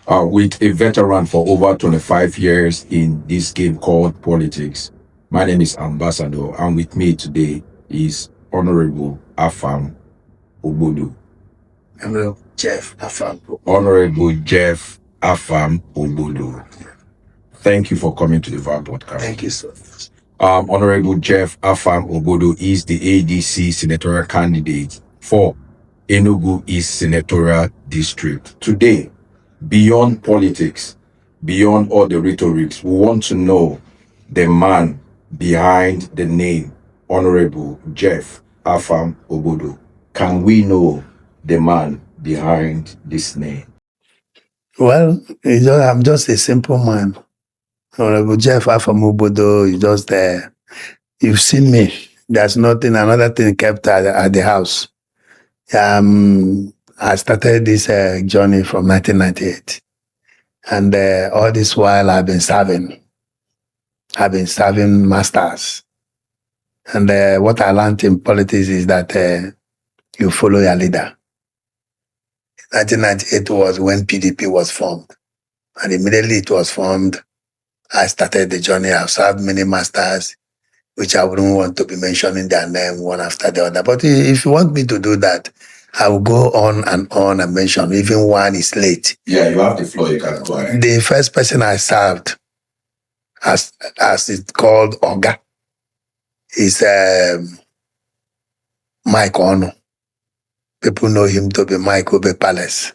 with a veteran for over 25 years in this game called politics. My name is Ambassador, and with me today is Honorable Afam Ogbodo. Hello, Jeph Afam Ogbodo. Honorable Jeph Afam Ogbodo. Thank you for coming to the VAR Podcast. Thank you so much. Honorable Jeph Afam Ogbodo is the ADC Senatorial Candidate for Enugu East Senatorial District. Today, beyond politics, beyond all the rhetorics, we want to know the man behind the name Honorable Jeph Afam Ogbodo. Can we know the man behind this name? Well, I'm just a simple man. Honorable Jeph Afam Ogbodo is just there. You've seen me. There's another thing kept at the house. I started this journey from 1998. And all this while I've been serving. I've been serving masters. And what I learned in politics is that you follow your leader. 1998 was when PDP was formed. And immediately it was formed, I started the journey. I've served many masters, which I wouldn't want to be mentioning their name one after the other. But if you want me to do that, I will go on and mention, even one is late. Yeah, you have the floor, you can go ahead. The first person I served, as it's called Oga, is Mike Ono. People know him to be Mike Obe Palace.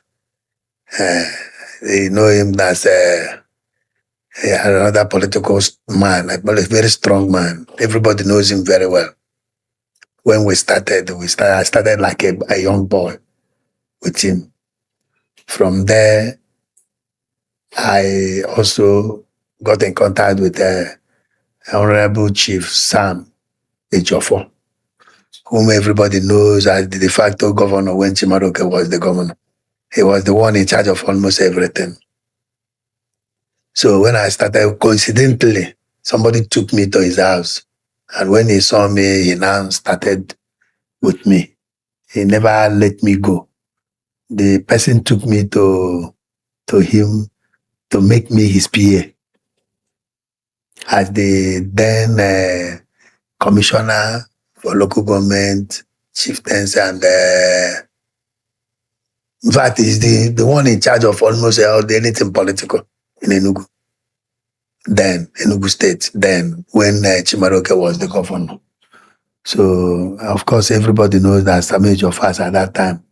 They know him as another political man, a very strong man. Everybody knows him very well. When I started like a young boy with him. From there, I also got in contact with Honorable Chief Sam Ejiofor, whom everybody knows as the de facto governor when Chimaroke was the governor. He was the one in charge of almost everything. So when I started, coincidentally, somebody took me to his house. And when he saw me, he now started with me. He never let me go. The person took me to him to make me his PA. As the then commissioner for local government, chieftains, and in fact, he's the one in charge of almost anything political in Enugu. Then, Enugu State, then, when Chimaroke was the governor. So, of course, everybody knows that Sam Ejiofor at that time,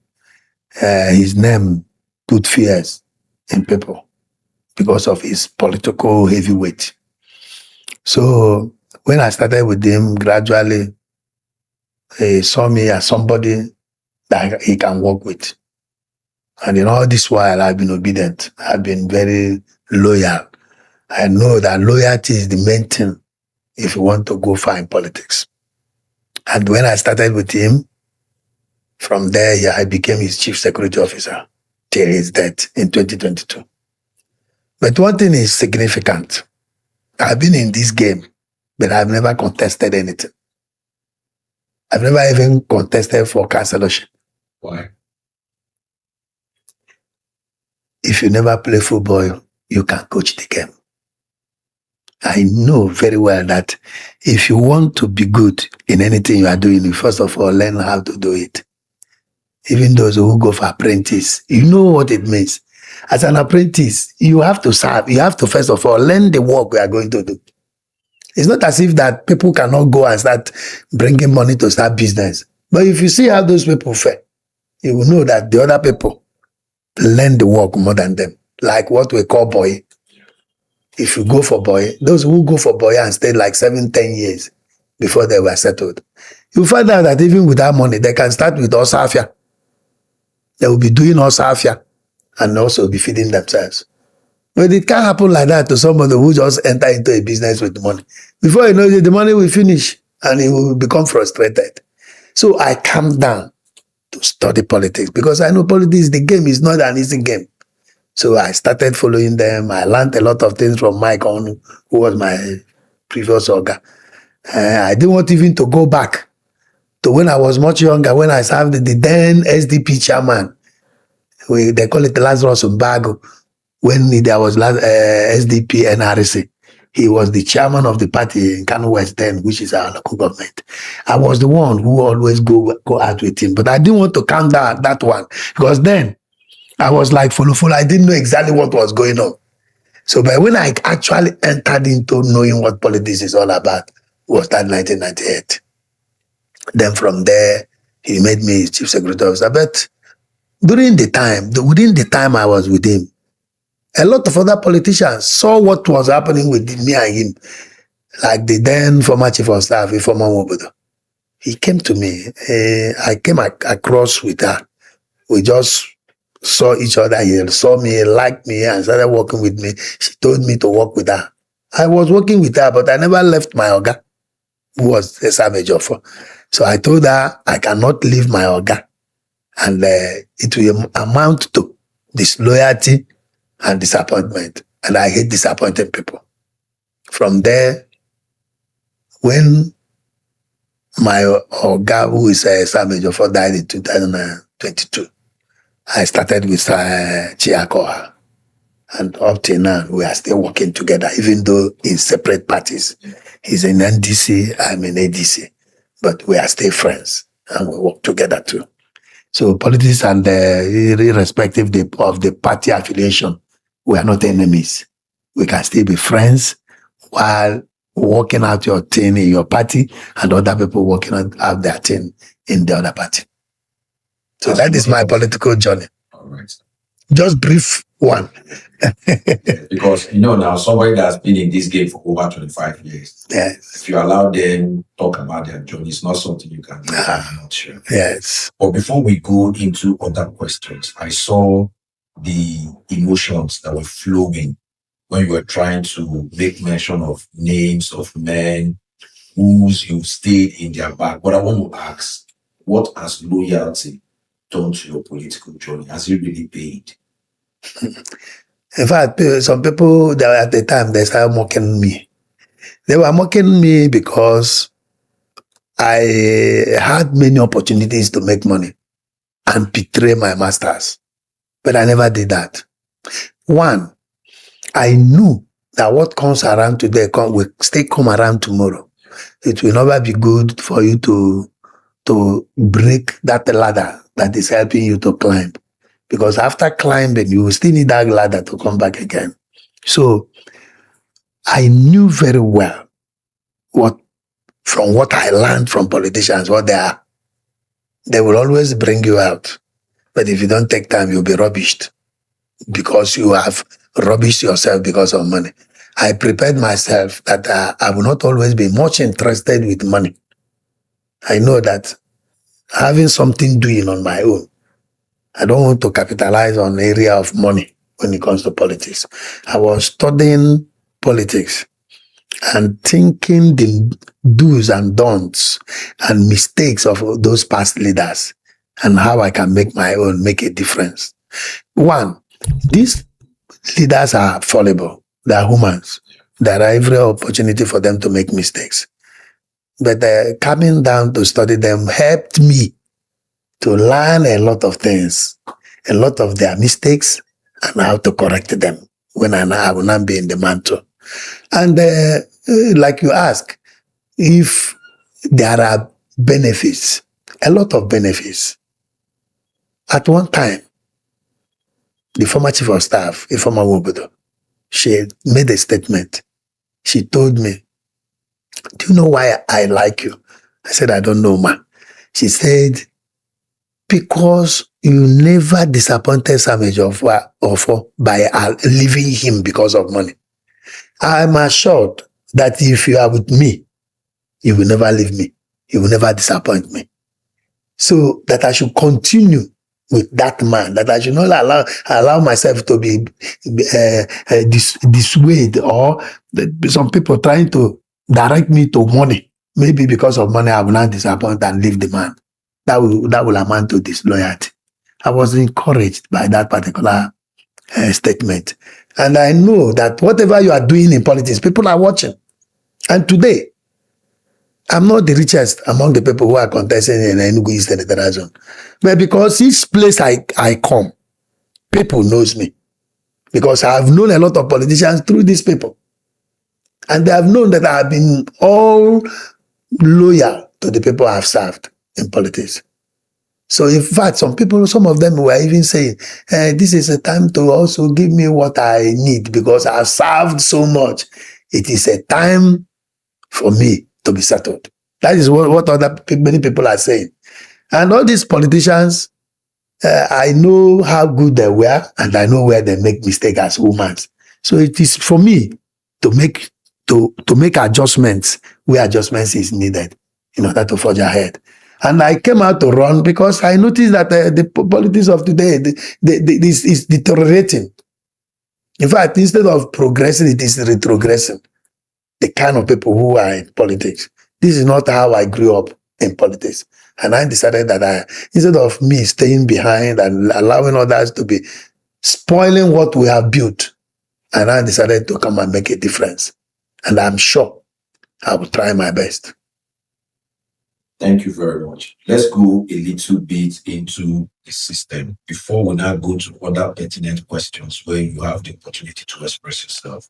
his name put fears in people because of his political heavyweight. So, when I started with him, gradually, he saw me as somebody that he can work with. And in all this while, I've been obedient. I've been very loyal. I know that loyalty is the main thing if you want to go far in politics. And when I started with him, from there, I became his chief security officer till his death in 2022. But one thing is significant. I've been in this game, but I've never contested anything. I've never even contested for councillorship. Why? If you never play football, you can coach the game. I know very well that if you want to be good in anything you are doing, you first of all learn how to do it. Even those who go for apprentice, you know what it means. As an apprentice, you have to serve. You have to first of all learn the work we are going to do. It's not as if that people cannot go and start bringing money to start business. But if you see how those people fare, you will know that the other people learn the work more than them. Like what we call boy. If you go for boy, those who go for boy and stay like 7-10 years before they were settled, you find out that even without money, they can start with Osafia. They will be doing Osafia and also be feeding themselves. But it can't happen like that to somebody who just enter into a business with money. Before you know it, the money will finish and he will become frustrated. So I calmed down to study politics because I know politics, the game is not an easy game. So I started following them. I learned a lot of things from Mike Onu, who was my previous Oga. I didn't want even to go back to when I was much younger, when I served the then SDP chairman. They call it Lazarus Mbago. when there was SDP NRC. He was the chairman of the party in Kano West then, which is our local government. I was the one who always go out with him, but I didn't want to count that one because then I was like full. I didn't know exactly what was going on. So, but when I actually entered into knowing what politics is all about, was that 1998. Then from there, he made me his chief secretary of staff. But within the time I was with him, a lot of other politicians saw what was happening with me and him, like the then former chief of staff, Jeph Afam Ogbodo. He came to me. I came across with her. We just saw each other. He saw me, liked me, and started working with me. She told me to work with her. I was working with her, but I never left my oga, who was a savage offer. So I told her I cannot leave my oga, and it will amount to disloyalty and disappointment. And I hate disappointing people. From there, when my oga, who is a savage offer, died in 2022, I started with Chiakoha. And up till now, we are still working together, even though in separate parties. He's in NDC, I'm in ADC. But we are still friends, and we work together too. So politics and irrespective of the party affiliation, we are not enemies. We can still be friends while working out your thing in your party and other people working out their thing in the other party. So that is my political journey. All right. Just brief one. Because, now somebody that's been in this game for over 25 years, Yes. if you allow them talk about their journey, it's not something you can do. I'm not sure. Yes. But before we go into other questions, I saw the emotions that were flowing when you were trying to make mention of names of men whose you stayed in their back. But I want to ask, what has loyalty done to your political journey? Has it really paid? In fact, some people that at the time they started mocking me. They were mocking me because I had many opportunities to make money and betray my masters. But I never did that. One, I knew that what comes around today will still come around tomorrow. It will never be good for you to break that ladder that is helping you to climb. Because after climbing, you will still need that ladder to come back again. So I knew very well from what I learned from politicians, what they are. They will always bring you out. But if you don't take time, you'll be rubbished because you have rubbished yourself because of money. I prepared myself that I will not always be much interested with money. I know that having something doing on my own, I don't want to capitalize on the area of money when it comes to politics. I was studying politics and thinking the do's and don'ts and mistakes of those past leaders and how I can make my own, make a difference. One, these leaders are fallible. They are humans. There are every opportunity for them to make mistakes. But coming down to study them helped me to learn a lot of things, a lot of their mistakes, and how to correct them when I will not be in the mantle. And like you ask, if there are benefits, a lot of benefits. At one time, the former chief of staff, Jeph Afam Ogbodo, she made a statement. She told me, "Do you know why I like you?" I said, "I don't know, ma." She said, "Because you never disappointed Samej Ofo by leaving him because of money. I'm assured that if you are with me, you will never leave me. You will never disappoint me. So that I should continue with that man, that I should not allow myself to be dissuaded or some people trying to direct me to money. Maybe because of money, I will not disappoint and leave the man. That will amount to disloyalty." I was encouraged by that particular statement. And I know that whatever you are doing in politics, people are watching. And today, I'm not the richest among the people who are contesting in Enugu East Senatorial. But because each place I come, people knows me. Because I have known a lot of politicians through these people. And they have known that I have been all loyal to the people I have served in politics. So in fact, some of them were even saying, this is a time to also give me what I need because I have served so much. It is a time for me to be settled. That is what many people are saying. And all these politicians, I know how good they were and I know where they make mistakes as humans. So it is for me to make adjustments where adjustments is needed in order to forge ahead. And I came out to run because I noticed that the politics of today is deteriorating. In fact, instead of progressing, it is retrogressing. The kind of people who are in politics. This is not how I grew up in politics. And I decided that instead of me staying behind and allowing others to be spoiling what we have built, and I decided to come and make a difference. And I'm sure I will try my best. Thank you very much. Let's go a little bit into the system before we now go to other pertinent questions where you have the opportunity to express yourself.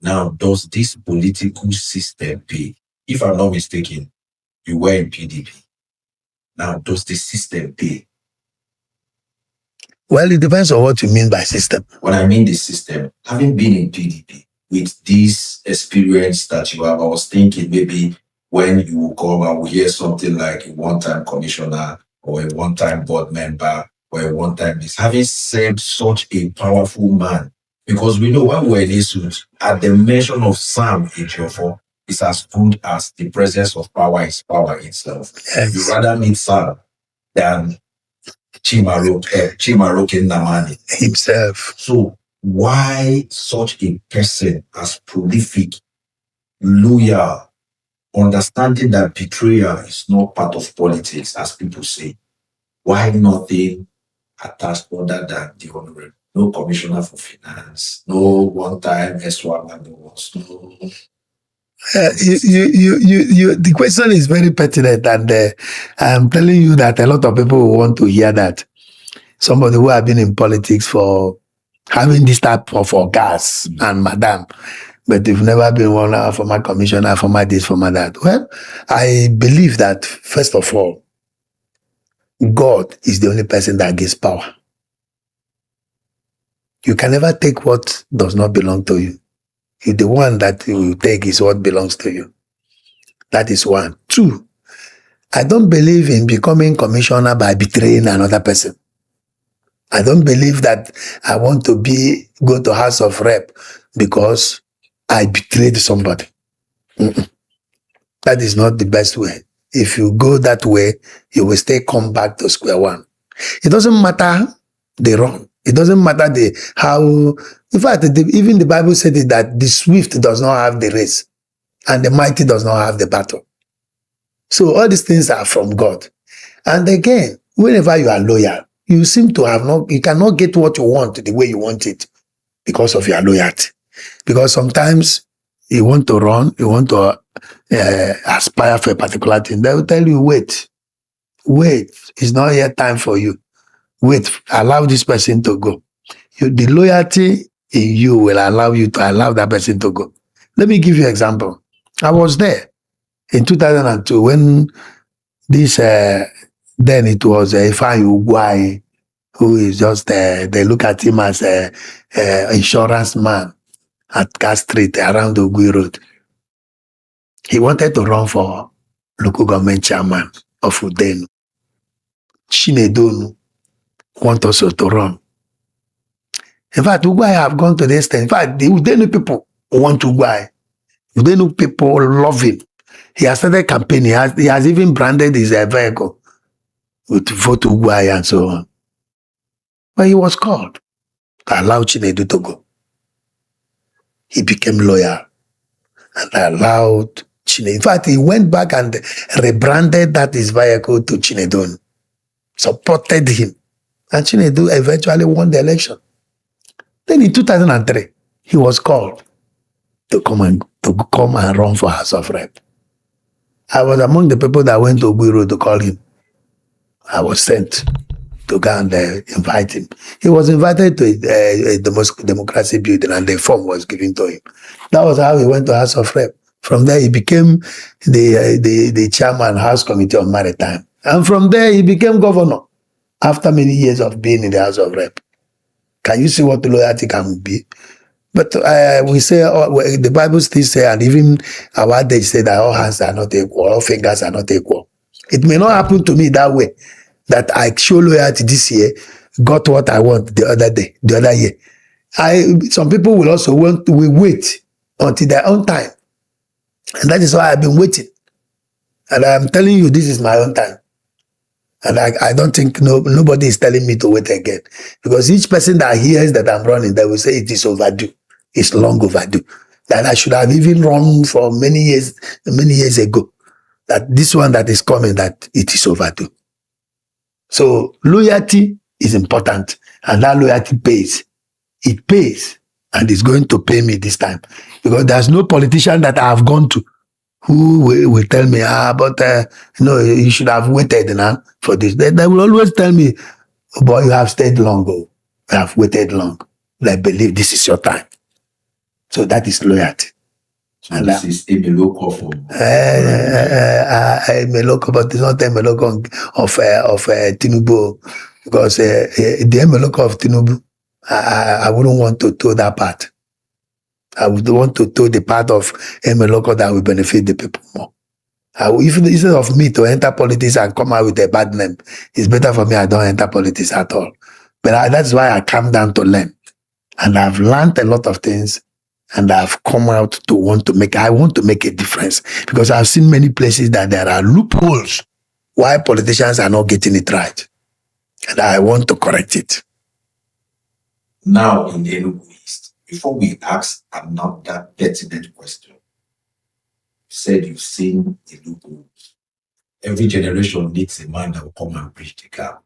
Now, does this political system pay? If I'm not mistaken, you were in PDP. Now, does the system pay? Well, it depends on what you mean by system. When I mean the system, having been in PDP, with this experience that you have, I was thinking maybe when you will come and we hear something like a one-time commissioner or a one-time board member or a one-time this, having said such a powerful man, because we know when we're in issues, at the mention of Sam Ejiofor, it's as good as the presence of power is power itself. Yes. You rather meet Sam than Chimaroke Nnamani himself. So why such a person as prolific, loyal, understanding that betrayal is not part of politics, as people say? Why nothing attached other than the honorable? No commissioner for finance, no one-time S1 and no. The question is very pertinent, and I'm telling you that a lot of people want to hear that. Somebody who have been in politics for having this type of gas and madam, but they've never been one former commissioner, former this, former that. Well, I believe that first of all, God is the only person that gives power. You can never take what does not belong to you. The one that you take is what belongs to you. That is one. Two, I don't believe in becoming commissioner by betraying another person. I don't believe that I want to go to House of Rep because I betrayed somebody. That is not the best way. If you go that way, you will come back to square one. It doesn't matter the wrong. It doesn't matter how. In fact, even the Bible said it that the swift does not have the race, and the mighty does not have the battle. So all these things are from God. And again, whenever you are loyal, you seem to you cannot get what you want the way you want it because of your loyalty. Because sometimes you want to run, you want to aspire for a particular thing. They will tell you, wait, it's not yet time for you. Wait, allow this person to go. The loyalty in you will allow you to allow that person to go. Let me give you an example. I was there in 2002 when this, then it was Ifeanyi Ugwuanyi, who is just, they look at him as an insurance man at Gas Street around the Ogui Road. He wanted to run for local government chairman of Udenu. Chinedonu want also to run. In fact, Ugwuanyi have gone to the extent. In fact, the Udenu people want Ugwuanyi. Udenu people love him. He has started campaigning. He has even branded his vehicle with vote Ugwuanyi and so on. But he was called to allow Chinedu to go. He became loyal and allowed Chinedu. In fact, he went back and rebranded his vehicle to Chinedu, supported him. And Chinedu eventually won the election. Then in 2003, he was called to come and run for House of Rep. I was among the people that went to Ogui Road to call him. I was sent. to go and invite him. He was invited to a democracy building and the form was given to him. That was how he went to House of Rep. From there, he became the chairman House Committee on Maritime. And from there, he became governor after many years of being in the House of Rep. Can you see what loyalty can be? But we say, the Bible still say, and even our adage say that all hands are not equal, all fingers are not equal. It may not happen to me that way, that I show loyalty this year, got what I want the other year. Some people will also will wait until their own time. And that is why I've been waiting. And I'm telling you, this is my own time. And I don't think nobody is telling me to wait again. Because each person that hears that I'm running, they will say it is overdue. It's long overdue. That I should have even run for many years ago. That this one that is coming, that it is overdue. So loyalty is important. And that loyalty pays. It pays. And it's going to pay me this time. Because there's no politician that I have gone to who will tell me, you should have waited now for this. They will always tell me, oh boy, you have stayed long. You have waited long. I believe this is your time. So that is loyalty. So and this is a Meloko for Meloko, but it's not a Meloko of Tinubu. Because the Meloko of Tinubu, I wouldn't want to toe that part. I would want to toe the part of Meloko that will benefit the people more. Instead of me to enter politics and come out with a bad name, it's better for me I don't enter politics at all. But that's why I come down to learn. And I've learned a lot of things. And I've come out to want to make a difference. Because I've seen many places that there are loopholes why politicians are not getting it right. And I want to correct it. Now in the Enugu East, before we ask another pertinent question, you said you've seen the loopholes. Every generation needs a man that will come and bridge the gap.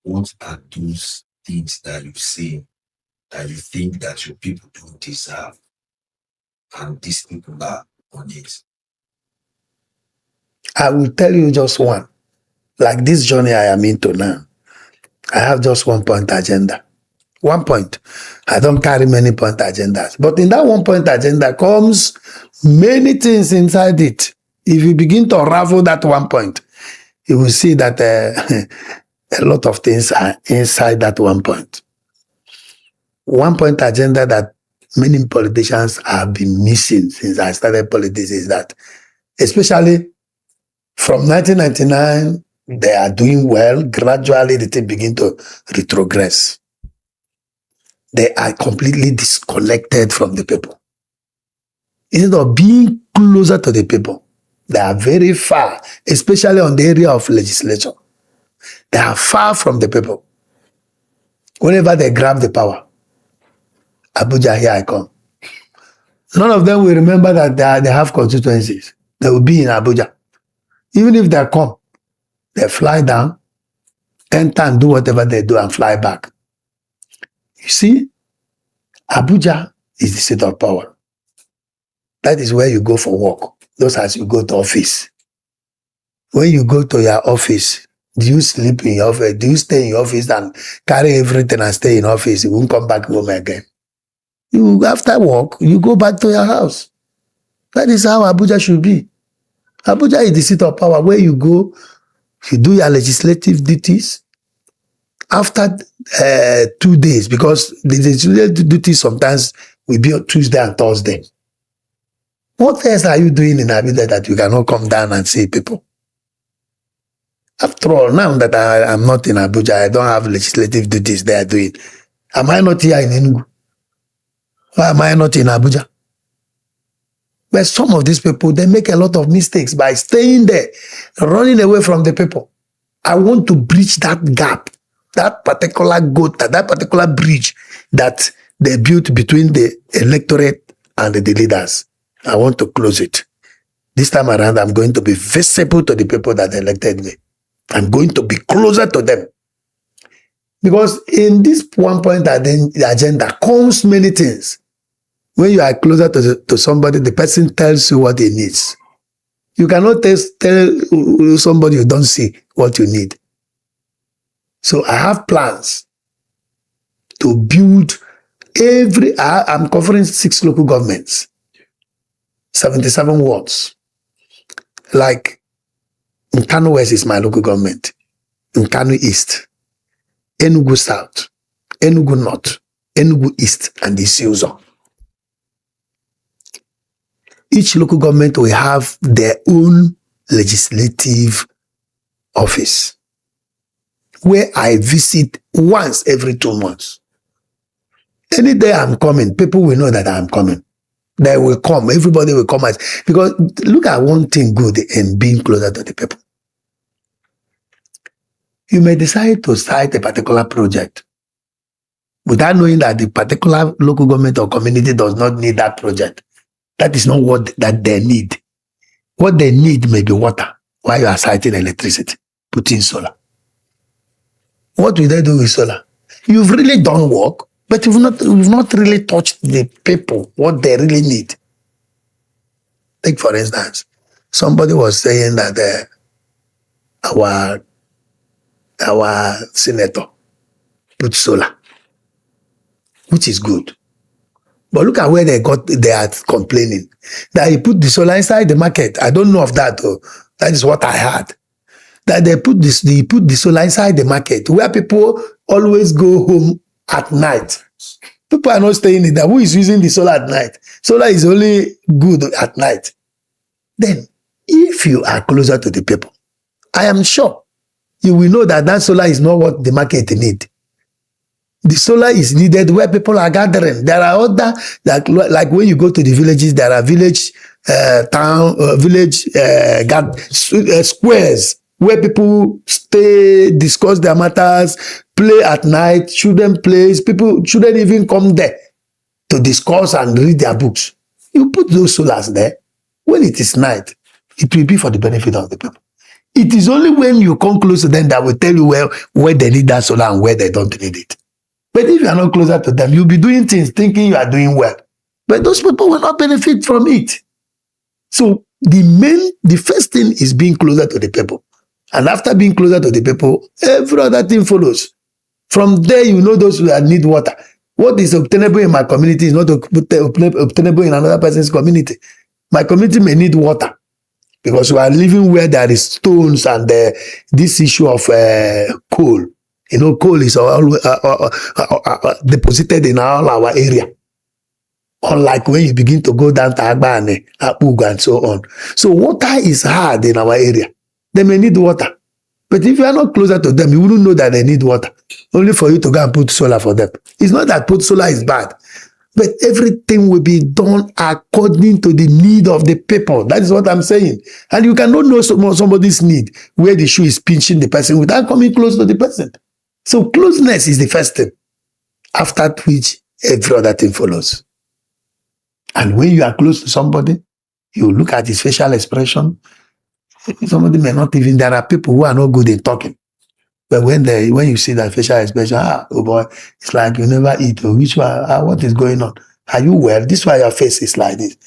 What are those things that you've seen that you think that your people don't deserve and these people are on it? I will tell you just one. Like this journey I am into now, I have just 1 point agenda. 1 point. I don't carry many point agendas. But in that 1 point agenda comes many things inside it. If you begin to unravel that 1 point, you will see that a lot of things are inside that 1 point. 1 point agenda that many politicians have been missing since I started politics is that, especially from 1999, they are doing well. Gradually, the thing begin to retrogress. They are completely disconnected from the people. Instead of being closer to the people, they are very far, especially on the area of legislation. They are far from the people. Whenever they grab the power, Abuja, here I come. None of them will remember that they have constituencies. They will be in Abuja. Even if they come, they fly down, enter and do whatever they do and fly back. You see, Abuja is the seat of power. That is where you go for work. Those as you go to office. When you go to your office, do you sleep in your office? Do you stay in your office and carry everything and stay in office? You won't come back home again. After work, you go back to your house. That is how Abuja should be. Abuja is the seat of power where you go, you do your legislative duties. After 2 days, because the legislative duties sometimes will be on Tuesday and Thursday. What else are you doing in Abuja that you cannot come down and see people? After all, now that I am not in Abuja, I don't have legislative duties they are doing. Am I not here in Enugu? Why am I not in Abuja? But some of these people, they make a lot of mistakes by staying there, running away from the people. I want to bridge that gap, that particular gota, that particular bridge that they built between the electorate and the leaders. I want to close it. This time around, I'm going to be visible to the people that elected me. I'm going to be closer to them. Because in this 1 point agenda comes many things. When you are closer to somebody, the person tells you what he needs. You cannot tell somebody you don't see what you need. So I have plans to build I'm covering 6 local governments, 77 wards. Like Nkanu West is my local government, Nkanu East, Enugu South, Enugu North, Enugu East, and Isuzo. Each local government will have their own legislative office where I visit once every 2 months. Any day I'm coming, people will know that I'm coming. They will come. Everybody will come. Because look at one thing good in being closer to the people. You may decide to start a particular project without knowing that the particular local government or community does not need that project. That is not what that they need. What they need may be water while you are citing electricity, putting solar. What will they do with solar? You've really done work, but you've not really touched the people, what they really need. Take for instance, somebody was saying that our senator put solar, which is good. But look at where they are complaining. That he put the solar inside the market. I don't know of that though. That is what I heard. That they put the solar inside the market where people always go home at night. People are not staying in there. Who is using the solar at night? Solar is only good at night. Then, if you are closer to the people, I am sure you will know that solar is not what the market need. The solar is needed where people are gathering. There are other, like when you go to the villages, there are village squares where people stay, discuss their matters, play at night, children plays, children even come there to discuss and read their books. You put those solars there, when it is night, it will be for the benefit of the people. It is only when you come close to them that will tell you where they need that solar and where they don't need it. But if you are not closer to them, you'll be doing things thinking you are doing well. But those people will not benefit from it. So the first thing is being closer to the people. And after being closer to the people, every other thing follows. From there, you know those who need water. What is obtainable in my community is not obtainable in another person's community. My community may need water because we are living where there is stones and this issue of coal. You know, coal is deposited in all our area. Unlike when you begin to go down to Agbane, Apug, and so on. So water is hard in our area. They may need water. But if you are not closer to them, you wouldn't know that they need water. Only for you to go and put solar for them. It's not that put solar is bad. But everything will be done according to the need of the people. That is what I'm saying. And you cannot know somebody's need, where the shoe is pinching the person without coming close to the person. So closeness is the first thing, after which every other thing follows. And when you are close to somebody, you look at his facial expression. Somebody may not even, there are people who are not good in talking. But when you see that facial expression, oh boy, it's like you never eat. Or which one? What is going on? Are you well? This is why your face is like this.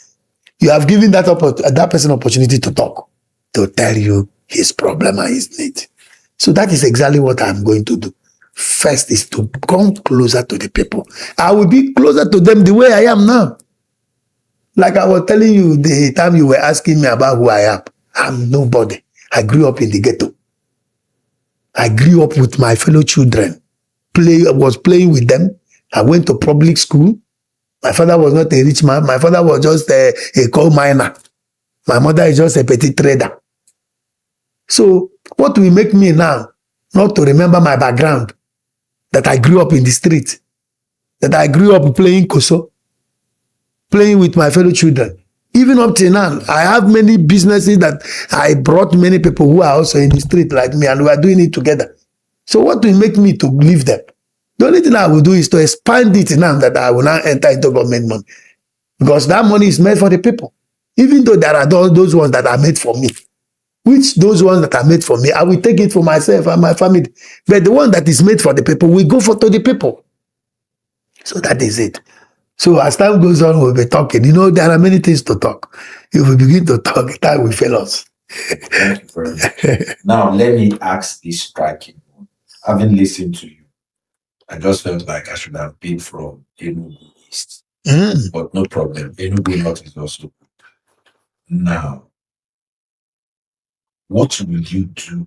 You have given that person opportunity to talk, to tell you his problem and his need. So that is exactly what I'm going to do. First is to come closer to the people. I will be closer to them the way I am now. Like I was telling you the time you were asking me about who I am. I'm nobody. I grew up in the ghetto. I grew up with my fellow children. Was playing with them. I went to public school. My father was not a rich man. My father was just a coal miner. My mother is just a petty trader. So what will make me now not to remember my background? That I grew up in the street. That I grew up playing koso. Playing with my fellow children. Even up till now, I have many businesses that I brought many people who are also in the street like me, and we are doing it together. So what will make me to leave them? The only thing I will do is to expand it now that I will now enter into government money. Because that money is made for the people. Even though there are those ones that are made for me. Which those ones that are made for me, I will take it for myself and my family. But the one that is made for the people, we go to the people. So that is it. So as time goes on, we'll be talking. You know, there are many things to talk. If we begin to talk, time will fail us. Thank you very much. Now, let me ask this striking one. Having listened to you, I just felt like I should have been from Enugu East. But no problem. Enugu North is also good. Now, what will you do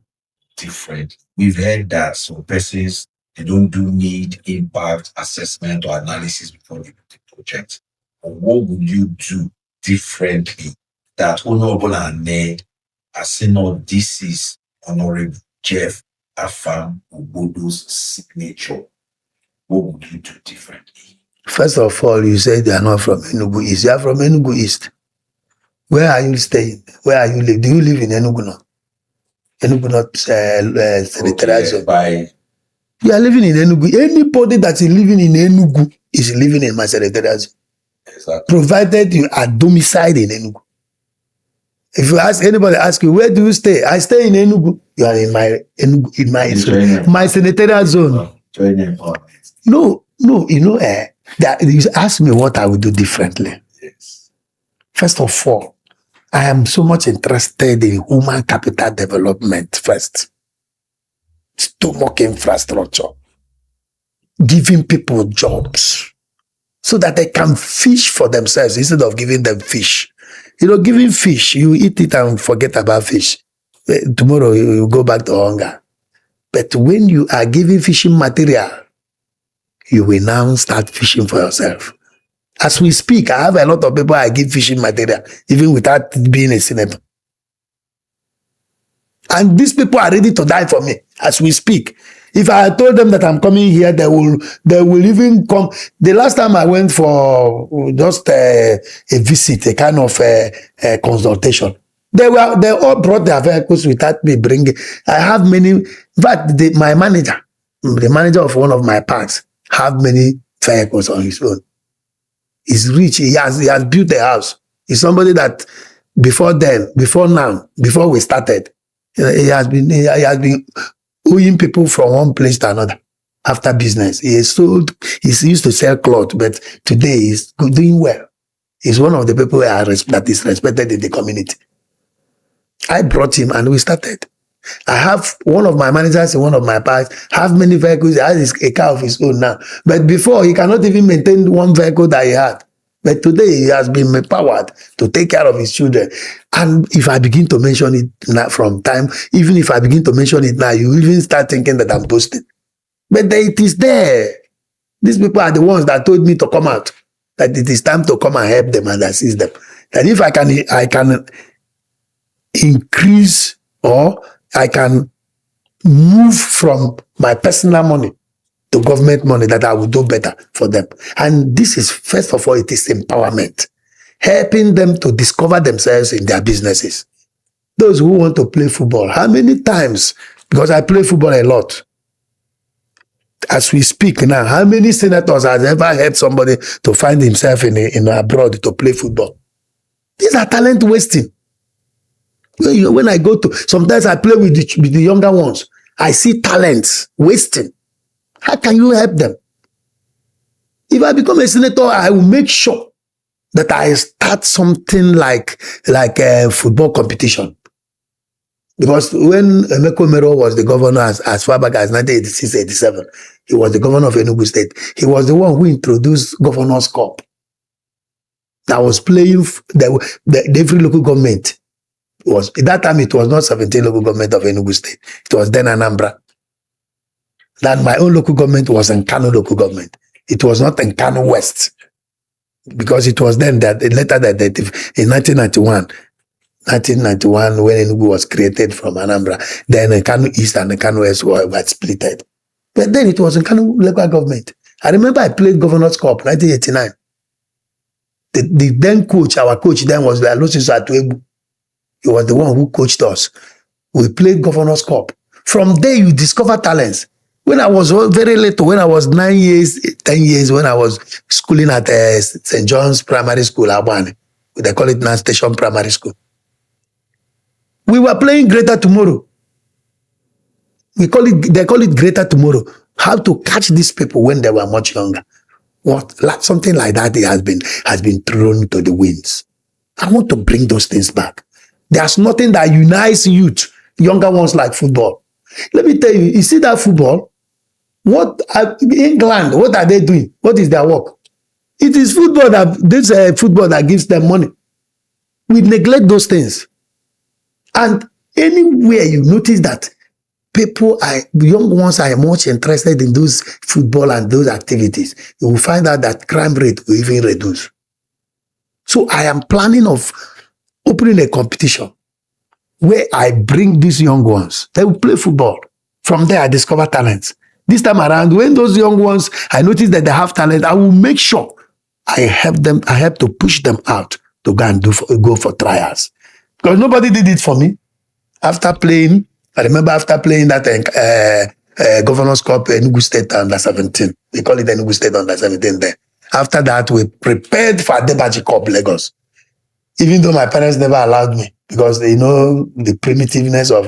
different? We've heard that some persons, they don't do need impact assessment or analysis before they do the project. But what will you do differently that Honorable and I say, no, this is Honorable Jeph Afam Ogbodo's signature? What would you do differently? First of all, you said they are not from Enugu East. You are from Enugu East. Where are you staying? Where are you live? Do you live in Enugu North? Enugu North Senatorial Zone. You are living in Enugu. Anybody that is living in Enugu is living in my Senatorial Zone. Exactly. Provided you are domiciled in Enugu. If you ask anybody, ask you, where do you stay? I stay in Enugu. You are in my Enugu, in my Senatorial Zone. No, you know, that you ask me what I would do differently. Yes. First of all, I am so much interested in human capital development first. Stomach infrastructure. Giving people jobs so that they can fish for themselves instead of giving them fish. You know, giving fish, you eat it and forget about fish. Tomorrow you go back to hunger. But when you are giving fishing material, you will now start fishing for yourself. As we speak, I have a lot of people I give fishing material, even without being a senator. And these people are ready to die for me as we speak. If I told them that I'm coming here, they will even come. The last time I went for just a visit, a kind of a consultation, they all brought their vehicles without me bringing. I have many. In fact, my manager, the manager of one of my parks, have many vehicles on his own. He's rich. He has built a house. He's somebody that before we started, he has been owing people from one place to another after business. He used to sell clothes, but today he's doing well. He's one of the people that is respected in the community. I brought him and we started. I have one of my managers in one of my parks, have many vehicles. He has a car of his own now. But before, he cannot even maintain one vehicle that he had. But today, he has been empowered to take care of his children. And if I begin to mention it now from time, even if I begin to mention it now, you even start thinking that I'm boasting. But it is there. These people are the ones that told me to come out, that it is time to come and help them and assist them. That if I can increase or I can move from my personal money to government money, that I will do better for them. And this is, first of all, it is empowerment. Helping them to discover themselves in their businesses. Those who want to play football, how many times, because I play football a lot, as we speak now, how many senators has ever helped somebody to find himself in abroad to play football? These are talent wasting. When I go to, sometimes I play with the younger ones. I see talents wasting. How can you help them? If I become a senator, I will make sure that I start something like a football competition. Because when Emeka Mero was the governor as far back as 1986-87, he was the governor of Enugu State. He was the one who introduced Governor's Cup. That was playing every local government. At that time, it was not 17 local government of Enugu State. It was then Anambra. That my own local government was in Kano local government. It was not in Kano West. Because it was then that later that in 1991, when Enugu was created from Anambra, then Kano East and Kano West were splitted. But then it was in Kano local government. I remember I played Governor's Cup 1989. The then coach, our coach then was Alosis Atuebu. He was the one who coached us. We played Governor's Cup. From there, you discover talents. When I was very little, when I was 9 years, 10 years, when I was schooling at St. John's Primary School, Abane, they call it now Station Primary School. We were playing Greater Tomorrow. They call it Greater Tomorrow. How to catch these people when they were much younger. Something like that has been thrown to the winds. I want to bring those things back. There's nothing that unites youth, younger ones like football. Let me tell you see that football? England, what are they doing? What is their work? It is football football that gives them money. We neglect those things. And anywhere you notice that young ones are much interested in those football and those activities, you will find out that crime rate will even reduce. So I am planning of opening a competition where I bring these young ones. They will play football. From there, I discover talents. This time around, when those young ones, I notice that they have talent, I will make sure I help to push them out to go and go for trials. Because nobody did it for me. I remember after playing that Governor's Cup, Enugu State under 17. We call it Enugu State under 17 there. After that, we prepared for Adebaji Cup, Lagos. Even though my parents never allowed me, because they know the primitiveness of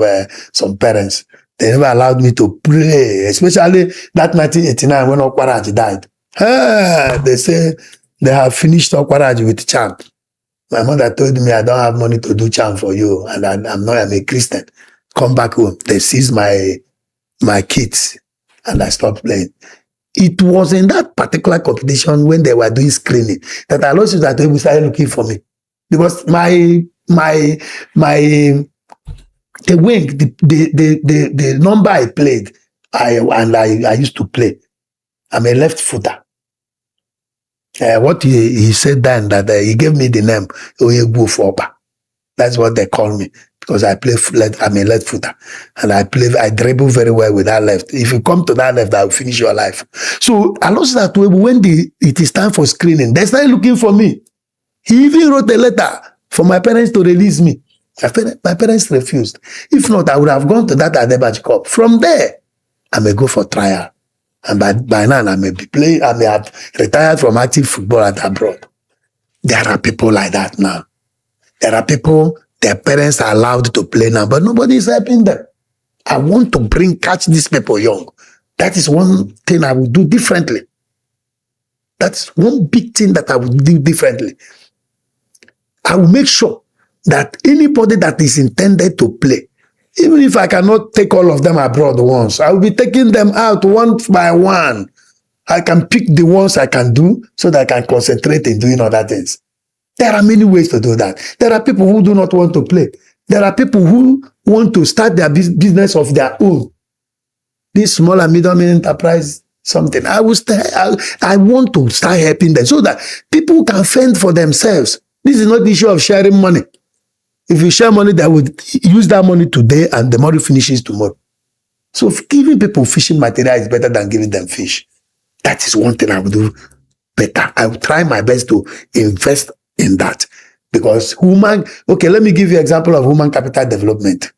some parents. They never allowed me to play, especially that 1989 when Okwaraji died. They say they have finished Okwaraji with chant. My mother told me, I don't have money to do chant for you, and I'm a Christian. Come back home. They seized my kids, and I stopped playing. It was in that particular competition when they were doing screening that I noticed that they started looking for me. Because the number I played, I used to play. I'm a left footer. What he said then that he gave me the name Oyegbu Foba. That's what they call me because I'm a left footer, and I dribble very well with that left. If you come to that left, I'll finish your life. So I lost that way. When it is time for screening, they started looking for me. He even wrote a letter for my parents to release me. My parents refused. If not, I would have gone to that Adebaji Cup. From there, I may go for trial. And by now, I may have retired from active football at abroad. There are people like that now. There are people, their parents are allowed to play now, but nobody is helping them. I want to catch these people young. That is one thing I will do differently. That's one big thing that I will do differently. I will make sure that anybody that is intended to play, even if I cannot take all of them abroad once, I will be taking them out one by one. I can pick the ones I can do so that I can concentrate in doing other things. There are many ways to do that. There are people who do not want to play. There are people who want to start their business of their own. This small and medium enterprise, something. I want to start helping them so that people can fend for themselves. This is not the issue of sharing money. If you share money, they would use that money today and the money finishes tomorrow. So giving people fishing material is better than giving them fish. That is one thing I will do better. I will try my best to invest in that. Because let me give you an example of human capital development.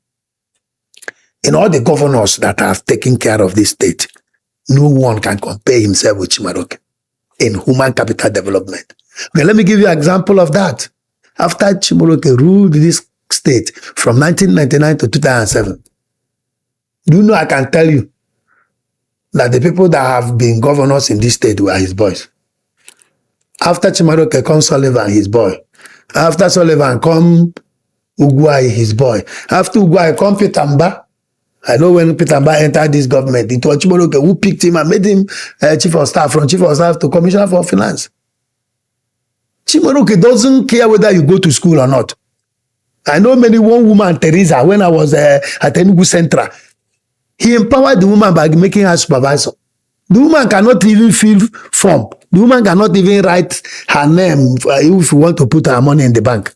In all the governors that have taken care of this state, no one can compare himself with Chimaroke in human capital development. Okay, let me give you an example of that. After Chimaroke ruled this state from 1999 to 2007, do you know, I can tell you that the people that have been governors in this state were his boys. After Chimaroke comes Sullivan, his boy. After Sullivan come Ugwai, his boy. After Ugwai come Peter Mba. I know when Peter Mba entered this government, it was Chimaroke who picked him and made him chief of staff, from chief of staff to commissioner for finance. Chimaroke doesn't care whether you go to school or not. I know one woman, Teresa, when I was at Enugu Central, he empowered the woman by making her supervisor. The woman cannot even fill form. The woman cannot even write her name if you want to put her money in the bank.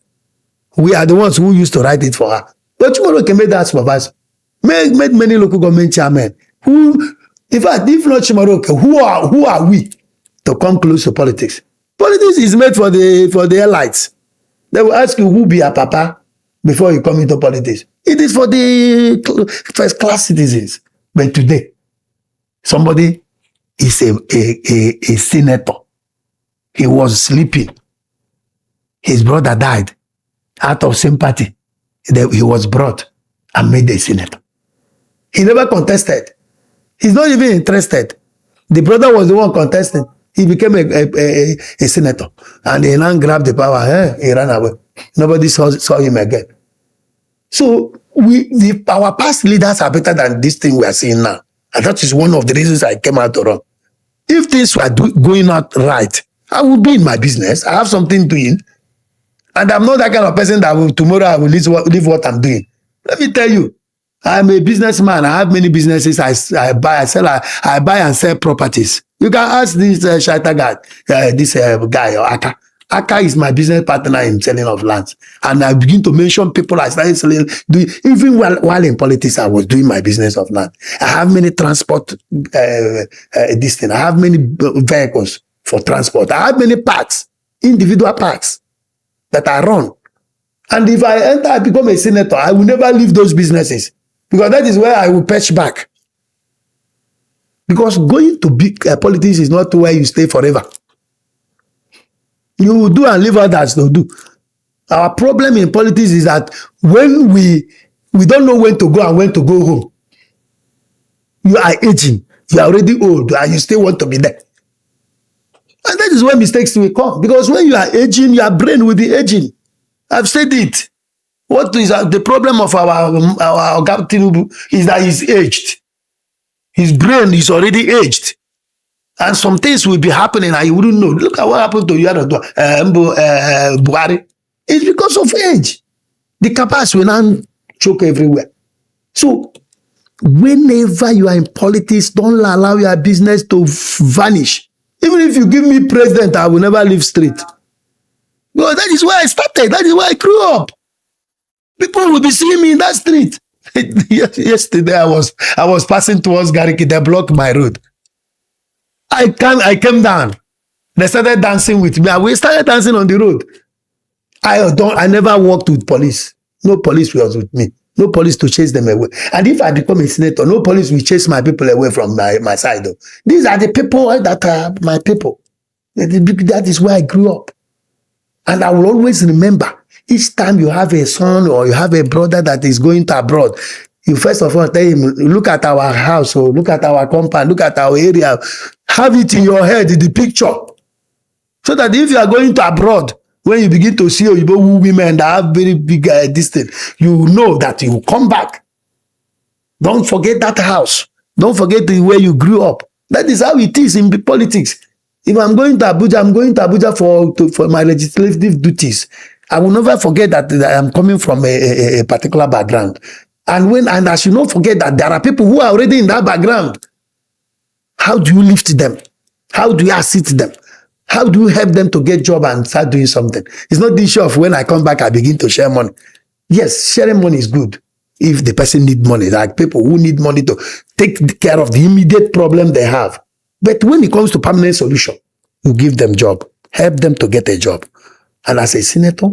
We are the ones who used to write it for her. But Chimaroke made that supervisor. Made many local government chairmen. Who, in fact, if not Chimaroke, who are we to come close to politics? Politics is made for the elites. They will ask you who be a papa before you come into politics. It is for the first class citizens. But today, somebody is a senator. He was sleeping. His brother died. Out of sympathy, he was brought and made a senator. He never contested. He's not even interested. The brother was the one contesting. He became a senator. And he now grabbed the power. He ran away. Nobody saw him again. So our past leaders are better than this thing we are seeing now. And that is one of the reasons I came out to run. If things were going out right, I will be in my business. I have something doing. And I'm not that kind of person that tomorrow I will leave what I'm doing. Let me tell you, I'm a businessman. I have many businesses. I buy and sell properties. You can ask this Shaita guy, guy or Aka. Aka is my business partner in selling of lands. And I begin to mention people I started selling. Even while in politics, I was doing my business of land. I have many transport, this thing. I have many vehicles for transport. I have many parts, individual parts that I run. And if I become a senator, I will never leave those businesses. Because that is where I will patch back. Because going to big politics is not where you stay forever. You will do and leave others to do. Our problem in politics is that when we don't know when to go and when to go home. You are aging. You are already old and you still want to be there. And that is where mistakes will come. Because when you are aging, your brain will be aging. I've said it. What is the problem of our Tinubu is that he's aged. His brain is already aged. And some things will be happening and you wouldn't know. Look at what happened to Buhari. It's because of age. The capacity will now choke everywhere. So, whenever you are in politics, don't allow your business to vanish. Even if you give me president, I will never leave street. Well, that is where I started. That is where I grew up. People will be seeing me in that street. Yesterday, I was passing towards Gariki. They blocked my road. I came down. They started dancing with me. We started dancing on the road. I never walked with police. No police was with me. No police to chase them away. And if I become a senator, no police will chase my people away from my side. Though. These are the people that are my people. That is where I grew up. And I will always remember, each time you have a son or you have a brother that is going to abroad, you first of all tell him, look at our house, or look at our compound, look at our area. Have it in your head, in the picture. So that if you are going to abroad, when you begin to see Oyibo women that have very big distance, you know that you will come back. Don't forget that house. Don't forget where you grew up. That is how it is in politics. If I'm going to Abuja, I'm going to Abuja for my legislative duties. I will never forget that I'm coming from a particular background. And I should not forget that there are people who are already in that background. How do you lift them? How do you assist them? How do you help them to get job and start doing something? It's not the issue of when I come back, I begin to share money. Yes, sharing money is good. If the person needs money, like people who need money to take care of the immediate problem they have. But when it comes to permanent solution, you give them job, help them to get a job. And as a senator,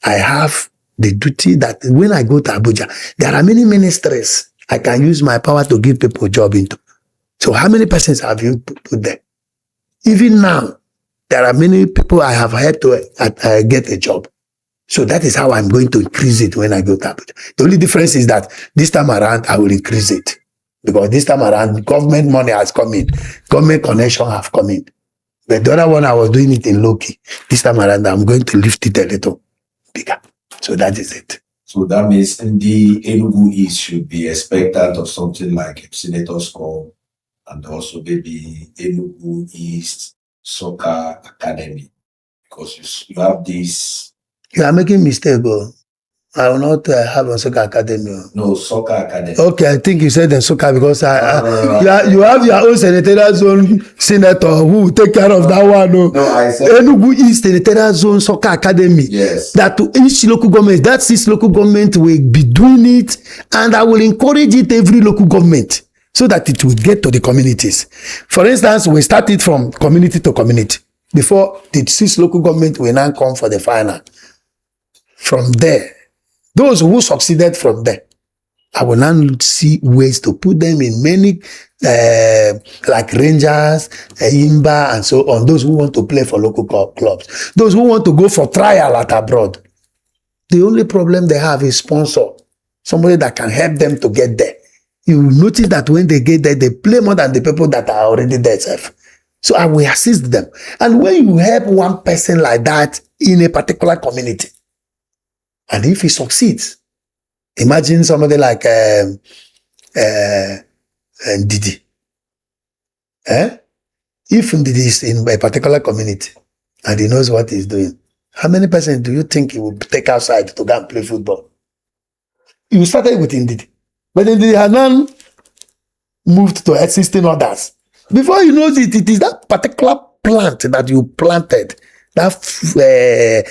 I have the duty that when I go to Abuja, there are many ministries I can use my power to give people a job into. So how many persons have you put there? Even now, there are many people I have helped to get a job. So that is how I'm going to increase it when I go to Abuja. The only difference is that this time around, I will increase it. Because this time around, government money has come in. Government connection have come in. But the other one, I was doing it in low-key. This time around, I'm going to lift it a little bigger. So that is it. So that means the Enugu East should be expectant of something like a senator's call and also maybe Enugu East Soccer Academy. Because you have this. You are making mistake, bro. I will not have a soccer academy. No, soccer academy. Okay, I think you said the soccer because you have your own senatorial zone senator who will take care of that one. No, I said Enugu East Senatorial Zone Soccer Academy. Yes. That to each local government, that each local government will be doing it, and I will encourage it every local government so that it will get to the communities. For instance, we started from community to community. Before the 6 local government will now come for the final. From there, those who succeeded from there, I will now see ways to put them in many, like Rangers, Imba, and so on. Those who want to play for local clubs. Those who want to go for trial at abroad. The only problem they have is sponsor. Somebody that can help them to get there. You will notice that when they get there, they play more than the people that are already there. So I will assist them. And when you help one person like that in a particular community, and if he succeeds, Imagine somebody like Didi. If Didi is in a particular community and he knows what he's doing, how many persons do you think he will take outside to go and play football? You started with Ndidi, but Ndidi has now moved to assisting others. Before you know it, it is that particular plant that you planted, that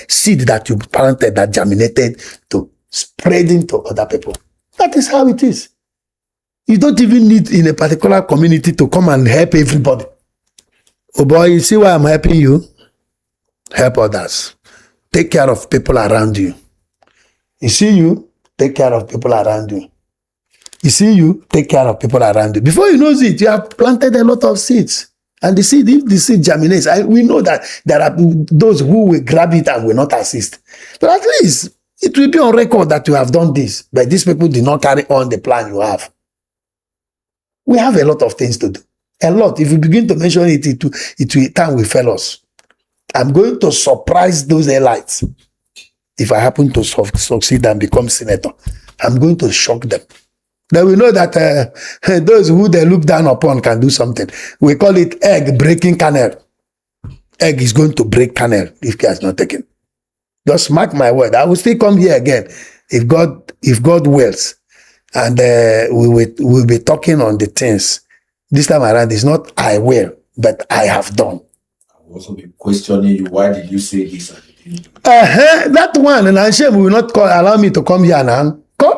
seed that you planted that germinated to spreading to other people. That is how it is. You don't even need in a particular community to come and help everybody. Oh boy, you see why I'm helping you? Help others. Take care of people around you. You see you, take care of people around you. You see you, take care of people around you. Before you know it, you have planted a lot of seeds. And the seed, if the seed germinates, we know that there are those who will grab it and will not assist. But at least it will be on record that you have done this. But these people did not carry on the plan you have. We have a lot of things to do. A lot. If you begin to mention it, time will fail us. I'm going to surprise those elites. If I happen to succeed and become senator, I'm going to shock them. Then we know that those who they look down upon can do something. We call it egg breaking kernel. Egg is going to break kernel if care is not taken. Just mark my word. I will still come here again if God wills, and we will be talking on the things. This time around, it's not I will, but I have done. I will also be questioning you. Why did you say this? That one, and I'm sure will not allow me to come here now. Call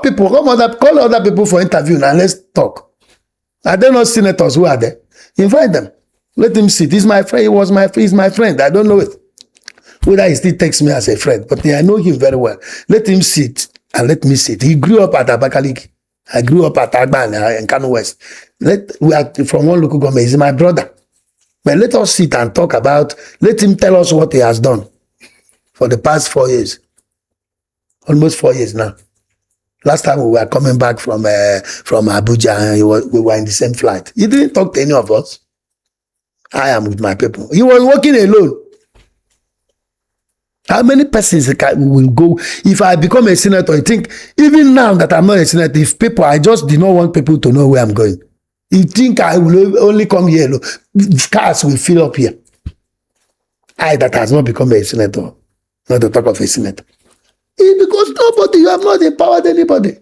other people for interview and let's talk. Are there not senators who are there? Invite them. Let him sit. He's my friend. He's my friend. I don't know it. Whether he still takes me as a friend, but I know him very well. Let him sit and let me sit. He grew up at Abakaliki. I grew up at Agban in Kano West. We are from one local government. He's my brother. But let us sit and talk about, let him tell us what he has done for the past 4 years. Almost 4 years now. Last time we were coming back from Abuja and we were in the same flight. He didn't talk to any of us. I am with my people. He was working alone. How many persons will go? If I become a senator, I think, even now that I'm not a senator, I just did not want people to know where I'm going. You think I will only come here? Cars will fill up here. I that has not become a senator, not to talk of a senator. Because you have not empowered anybody.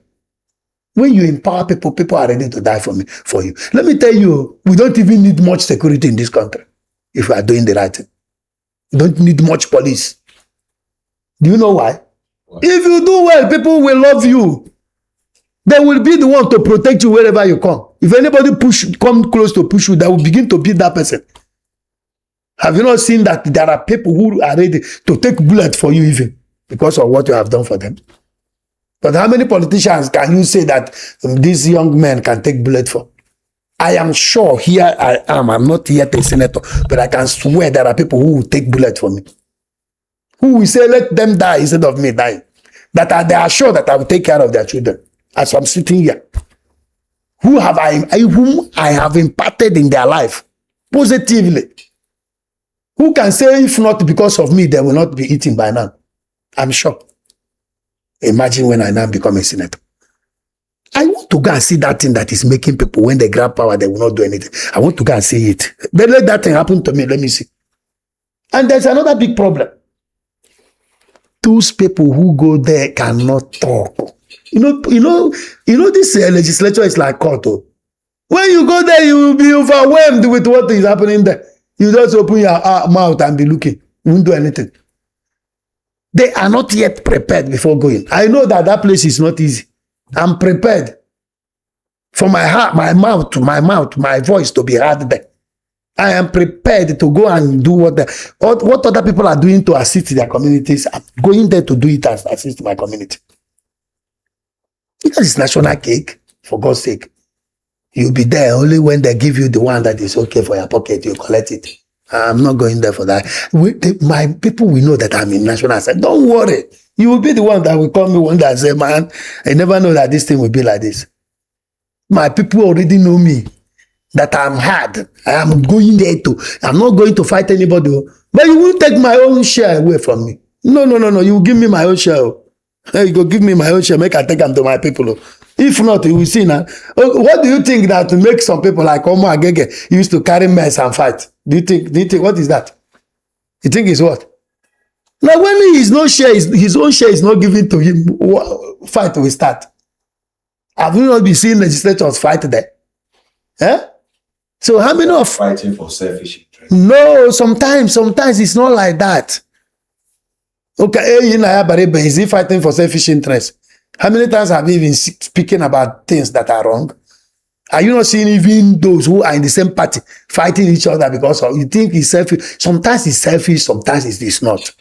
When you empower people, people are ready to die for you. Let me tell you, we don't even need much security in this country if we are doing the right thing. We don't need much police. Do you know why? If you do well, people will love you. They will be the one to protect you wherever you come. If anybody come close to push you, they will begin to beat that person. Have you not seen that there are people who are ready to take bullet for you even because of what you have done for them? But how many politicians can you say that these young men can take bullet for? I am sure here I am. I'm not yet a senator, but I can swear there are people who will take bullet for me. Who will say, let them die instead of me dying. They are sure that I will take care of their children. As I'm sitting here. Whom I have impacted in their life positively. Who can say, if not because of me, they will not be eating by now? I'm sure. Imagine when I now become a senator. I want to go and see that thing that is making people, when they grab power, they will not do anything. I want to go and see it. But let that thing happen to me. Let me see. And there's another big problem. Those people who go there cannot talk. You know, this legislature is like court. When you go there, you will be overwhelmed with what is happening there. You just open your mouth and be looking. You won't do anything. They are not yet prepared before going. I know that place is not easy. I'm prepared for my heart, my voice to be heard there. I am prepared to go and do what other people are doing to assist their communities. I'm going there to do it as assist my community. Because it's national cake, for God's sake. You'll be there only when they give you the one that is okay for your pocket, you collect it. I'm not going there for that. My people will know that I'm in national assembly. Don't worry. You will be the one that will call me one day and say, man, I never know that this thing will be like this. My people already know me. That I'm hard. I am going there I'm not going to fight anybody. But you won't take my own share away from me. No. You will give me my own share. Hey, you go give me my own share, make I take them to my people. If not, you will see now. What do you think that to make some people like Omo Agege used to carry mess and fight? Do you think what is that? You think it's what? Now when his own share is not given to him, fight will start. Have you not been seeing legislators fight there? Eh? So how many of fighting for selfish interest? No, sometimes it's not like that. Okay, is he fighting for selfish interest? How many times have you been speaking about things that are wrong? Are you not seeing even those who are in the same party fighting each other because of, you think it's selfish? Sometimes it's selfish, sometimes it's not.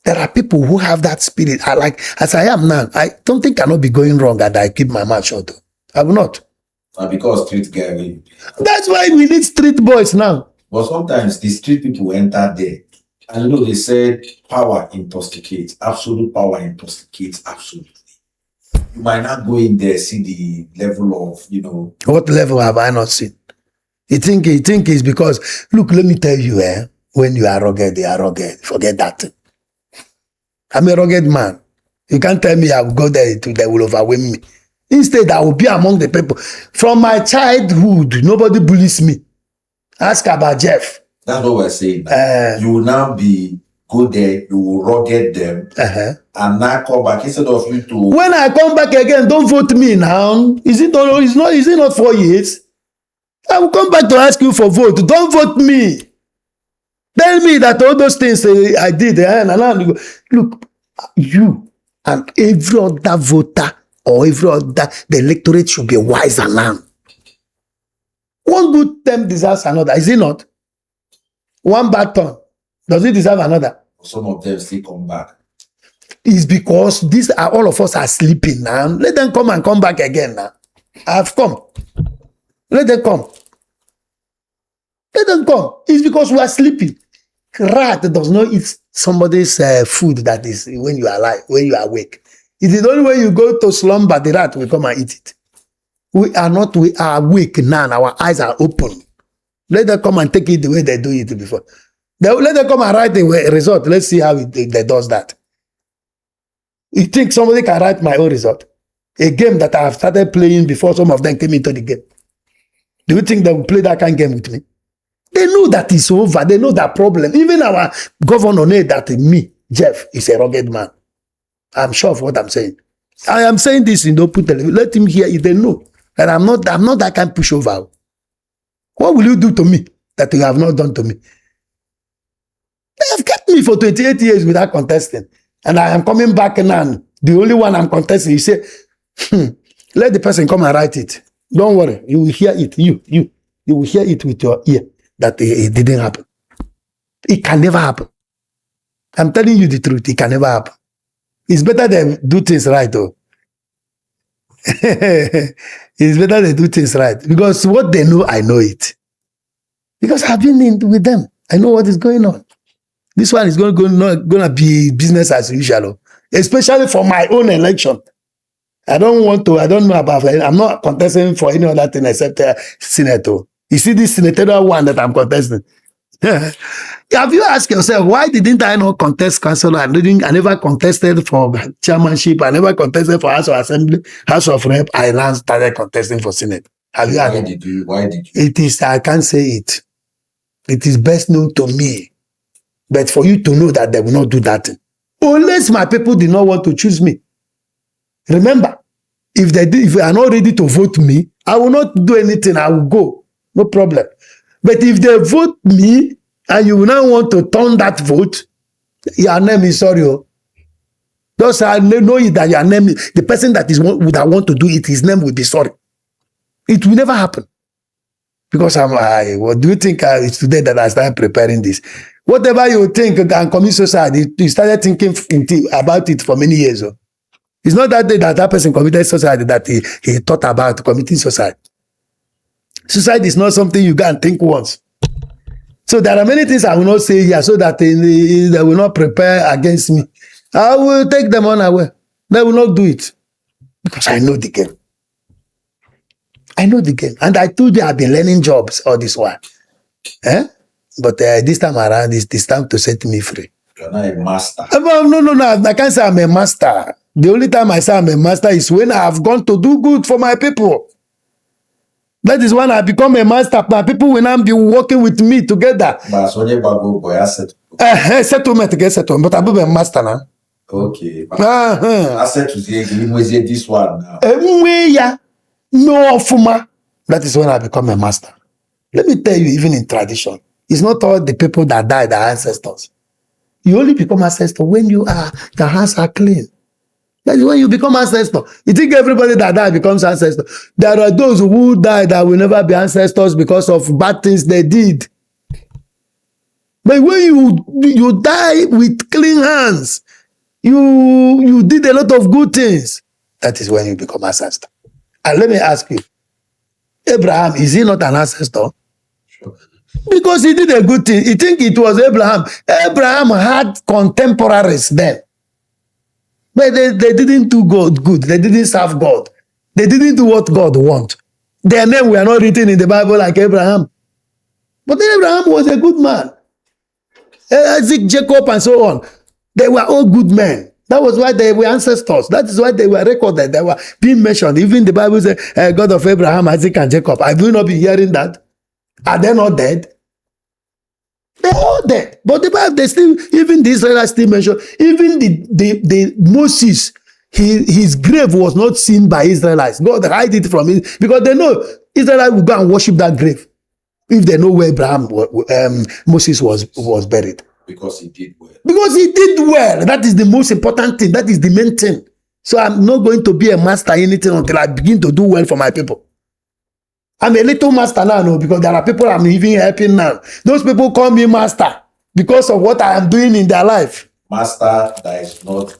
There are people who have that spirit. As I am now, I don't think I will be going wrong and I keep my mouth shut. I will not. Because street guy. That's why we need street boys now. But sometimes the street people enter there. And they said power intoxicates. Absolute power intoxicates absolutely. You might not go in there, see the level of, What level have I not seen? You think it's because, look, let me tell you, when you are rugged, they are rugged. Forget that. I'm a rugged man. You can't tell me I will go there, they will overwhelm me. Instead, I will be among the people. From my childhood, nobody bullies me. Ask about Jeph. That's what we're saying. You will now go there, you will rugged them, and now come back instead of you to. When I come back again, don't vote me now. Is it not 4 years? I will come back to ask you for vote. Don't vote me. Tell me that all those things I did. Look, you and every other voter or every other, the electorate should be wiser now. One good term deserves another, is it not? One bad turn, does it deserve another? Some of them still come back. It's because all of us are sleeping now. Let them come back again now. I've come. Let them come. Let them come. It's because we are sleeping. Rat does not eat somebody's food that is when you are alive, when you are awake. It is only when you go to slumber, the rat will come and eat it. We are awake now. Our eyes are open. Let them come and take it the way they do it before. Let them come and write the result. Let's see how they does that. You think somebody can write my own result? A game that I have started playing before some of them came into the game. Do you think they will play that kind of game with me? They know that it's over. They know that problem. Even our governor knows that me, Jeph, is a rugged man. I'm sure of what I'm saying. I am saying this in the open television. Let him hear it. They know that I'm not that kind of pushover. What will you do to me that you have not done to me? They have kept me for 28 years without contesting. And I am coming back now. The only one I'm contesting, you say, let the person come and write it. Don't worry. You will hear it. You will hear it with your ear that it didn't happen. It can never happen. I'm telling you the truth. It can never happen. It's better they do things right, though. It's better they do things right. Because what they know, I know it. Because I've been with them. I know what is going on. This one is going to be business as usual. Especially for my own election. I don't know about it. I'm not contesting for any other thing except senator. You see this senatorial one that I'm contesting. Have you asked yourself, why didn't I not contest councillor? I never contested for chairmanship. I never contested for House of Assembly, House of Rep. I now started contesting for Senate. Have you asked? Why did you? It is, I can't say it. It is best known to me. But for you to know that they will not do that thing. Unless my people did not want to choose me. Remember, if they are not ready to vote me, I will not do anything. I will go. No problem. But if they vote me and you now want to turn that vote, your name is sorry. Just I know that your name, the person that want to do it, his name will be sorry. It will never happen. Because what do you think it's today that I started preparing this? Whatever you think and commit suicide, you started thinking about it for many years. It's not that day that person committed suicide that he thought about committing suicide. Suicide is not something you can think once. So there are many things I will not say here so that they will not prepare against me. I will take them unaware. They will not do it. Because I know the game. I know the game. And I told you I've been learning jobs all this while. But this time around, it's time to set me free. You're not a master. No. I can't say I'm a master. The only time I say I'm a master is when I have gone to do good for my people. That is when I become a master. My people will now be working with me together. Settlement to get settlement, but I will be a master now. Okay. Asset to say this one now. No, Fuma. That is when I become a master. Let me tell you, even in tradition, it's not all the people that died are ancestors. You only become ancestor when your hands are clean. That is when you become ancestor. You think everybody that died becomes ancestor. There are those who died that will never be ancestors because of bad things they did. But when you die with clean hands, you did a lot of good things. That is when you become ancestor. And let me ask you, Abraham, is he not an ancestor? Sure. Because he did a good thing. You think it was Abraham. Abraham had contemporaries then. But they didn't do God good. They didn't serve God. They didn't do what God wants. Their name were not written in the Bible like Abraham. But Abraham was a good man. Isaac, Jacob, and so on. They were all good men. That was why they were ancestors. That is why they were recorded. They were being mentioned. Even the Bible says, God of Abraham, Isaac, and Jacob. Have you not been hearing that? Are they not dead? They're all dead. But the Bible, they still, even the Israelites still mention, even the Moses, his grave was not seen by Israelites. God hide it from it because they know Israelites will go and worship that grave if they know where Moses was buried. Because he did well. Because he did well. That is the most important thing. That is the main thing. So I'm not going to be a master in anything until I begin to do well for my people. I'm a little master now, no, because there are people I'm even helping now. Those people call me master because of what I am doing in their life. Master that is not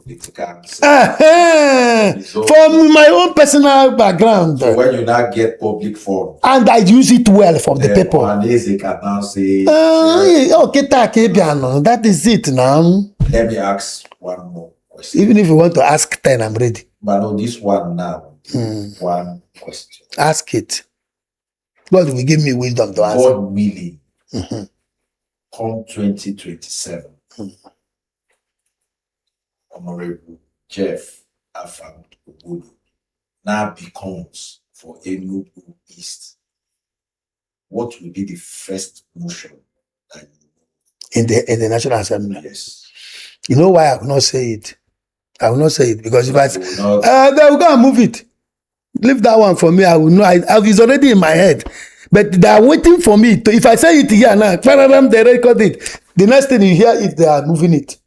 political. From my own personal background. So when you now get public forum. And I use it well from the people. And they can now say. That is it now. Let me ask one more question. Even if you want to ask 10, I'm ready. But no, this one now. One question. Ask it. God will give me wisdom to answer. God willing. Come 2027. Honorable Jeph Afam Ogbodo now becomes for Enugu East. What will be the first motion that you in the National Assembly? Yes. You know why I will not say it? I will not say it because if I say, they will go and move it. Leave that one for me. I will know. It's already in my head. But they are waiting for me. If I say it here now, they record it. The next thing you hear is they are moving it.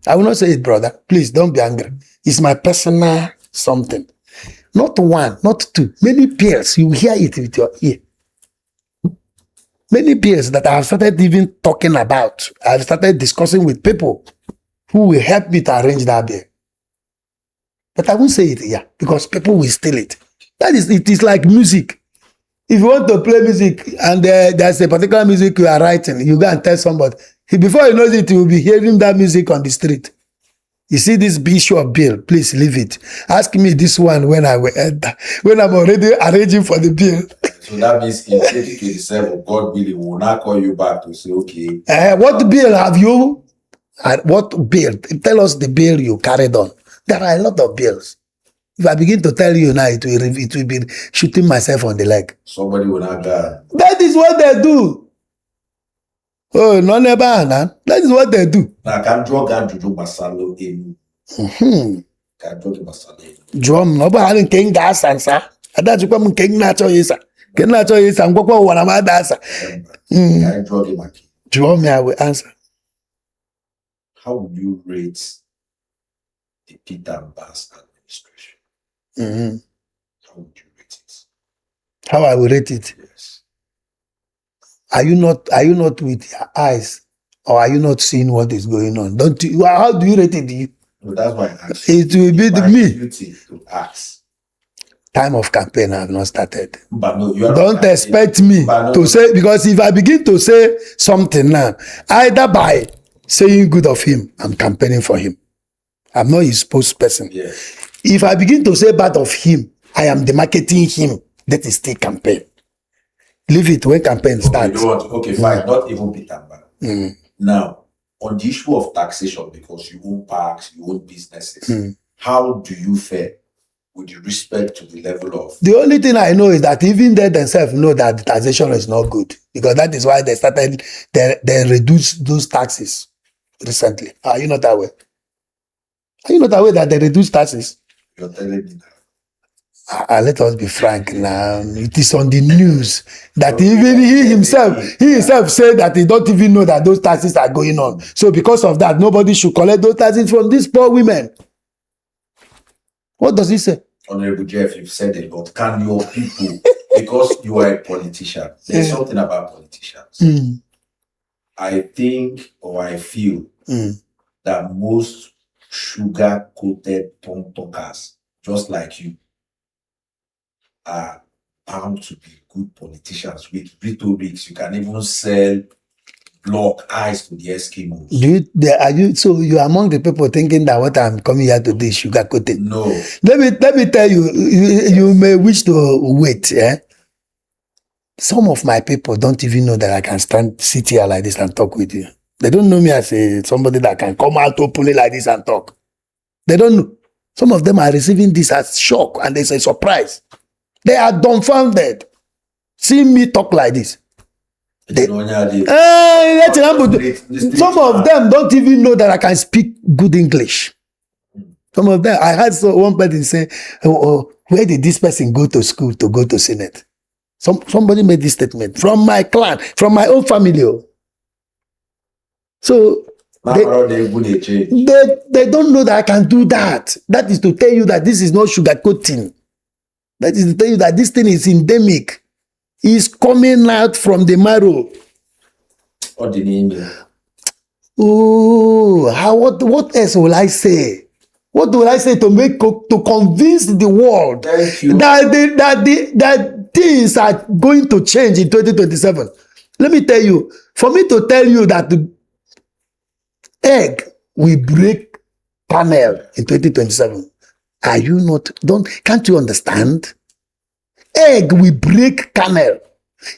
I will not say it, brother. Please don't be angry. It's my personal something. Not one, not two. Many peers, you hear it with your ear. Many peers that I have started even talking about. I have started discussing with people who will help me to arrange that bill. But I won't say it here because people will steal it. It is like music. If you want to play music and there's a particular music you are writing, you go and tell somebody. Before you know it, you will be hearing that music on the street. You see this issue of bill, please leave it. Ask me this one when I'm already arranging for the bill. So that means in 2027, God willing, will not call you back to say, okay. What bill have you? What bill? Tell us the bill you carried on. There are a lot of bills. If I begin to tell you now, it will be shooting myself on the leg. Somebody will not die. That is what they do. Oh, no, never, man. That is what they do. Now, can drug and juju masalo in. Can drug masalo. Drum, no, but I don't think that's answer. I don't think I'm king natural is. King natural is, I'm going to one of my dancer. Can drug him. Drum, I will answer. How would you rate the Peter Bass administration? How would you rate it? How I will rate it? Yes. Are you not with your eyes, or are you not seeing what is going on? How do you rate it? No, that's why I asked. It will be me. Duty to ask. Time of campaign I have not started. But no, you are don't expect me to say, because if I begin to say something now, either by saying good of him, I'm campaigning for him. I'm not his spokesperson. Yes. If I begin to say bad of him, I am demarcating him. That is still campaign. Leave it when campaign starts. Okay, fine. Not even Peter Bass. Now, on the issue of taxation, because you own parks, you own businesses, how do you fare with respect to the level of? The only thing I know is that even they themselves know that the taxation is not good, because that is why they started, they reduced those taxes recently. Are you not aware? Are you not aware that they reduced taxes? You're telling me that. Let us be frank now. It is on the news that even he himself said that he don't even know that those taxes are going on. So because of that, nobody should collect those taxes from these poor women. What does he say? Honorable Jeph, you've said a lot. Can your people, because you are a politician, there's something about politicians. I think, or I feel, that most sugar-coated tongue talkers, just like you, are bound to be good politicians with rhetorics. You can even sell block eyes to the Eskimos. So you are among the people thinking that what I'm coming here to do is sugar coating? No. Let me tell you, you may wish to wait. Some of my people don't even know that I can sit here like this and talk with you. They don't know me as somebody that can come out openly like this and talk. They don't know. Some of them are receiving this as shock and it's a surprise. They are dumbfounded. See me talk like this. Some of them don't even know that I can speak good English. Some of them, I heard one person say, where did this person go to school to go to Senate? Somebody made this statement from my clan, from my own family. So they don't know that I can do that. That is to tell you that this is not sugarcoating. That is to tell you that this thing is endemic. It's coming out from the marrow. What the name? What else will I say? What will I say to convince the world that things are going to change in 2027? Let me tell you, for me to tell you that the egg will break kernel in 2027. Can't you understand? Egg will break kernel.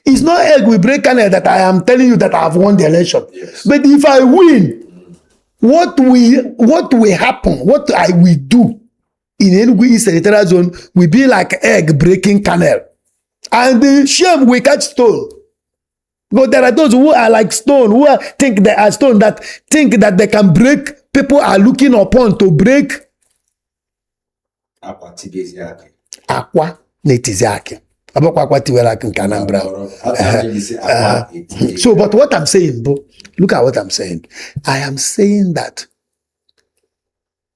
It's not egg will break kernel that I am telling you that I have won the election. Yes. But if I win, what will happen, what I will do in Enugu East Senatorial Zone will be like egg breaking kernel. And the shame will catch stone. But there are those who are like stone, who think they are stone, that think that they can break. People are looking upon to break. Aqua netiziaki. So, but what I'm saying, look at what I'm saying. I am saying that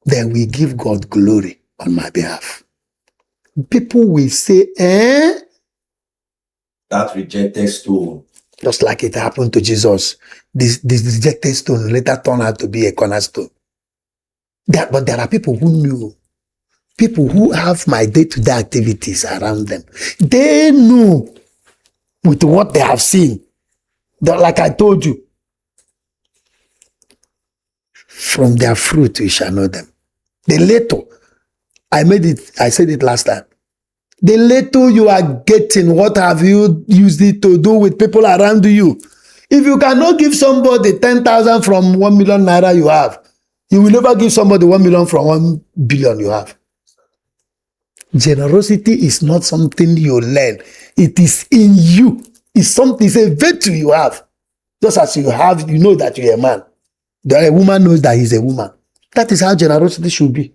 they will give God glory on my behalf. People will say, that rejected stone. Just like it happened to Jesus. This rejected stone later turned out to be a cornerstone. But there are people who knew. People who have my day-to-day activities around them. They know with what they have seen. That, like I told you, from their fruit we shall know them. The little, I said it last time. The little you are getting, what have you used it to do with people around you? If you cannot give somebody 10,000 from 1 million naira you have, you will never give somebody 1 million from 1 billion you have. Generosity is not something you learn. It is in you. It's a virtue you have. Just as you have, you know that you're a man. A woman knows that he's a woman. That is how generosity should be.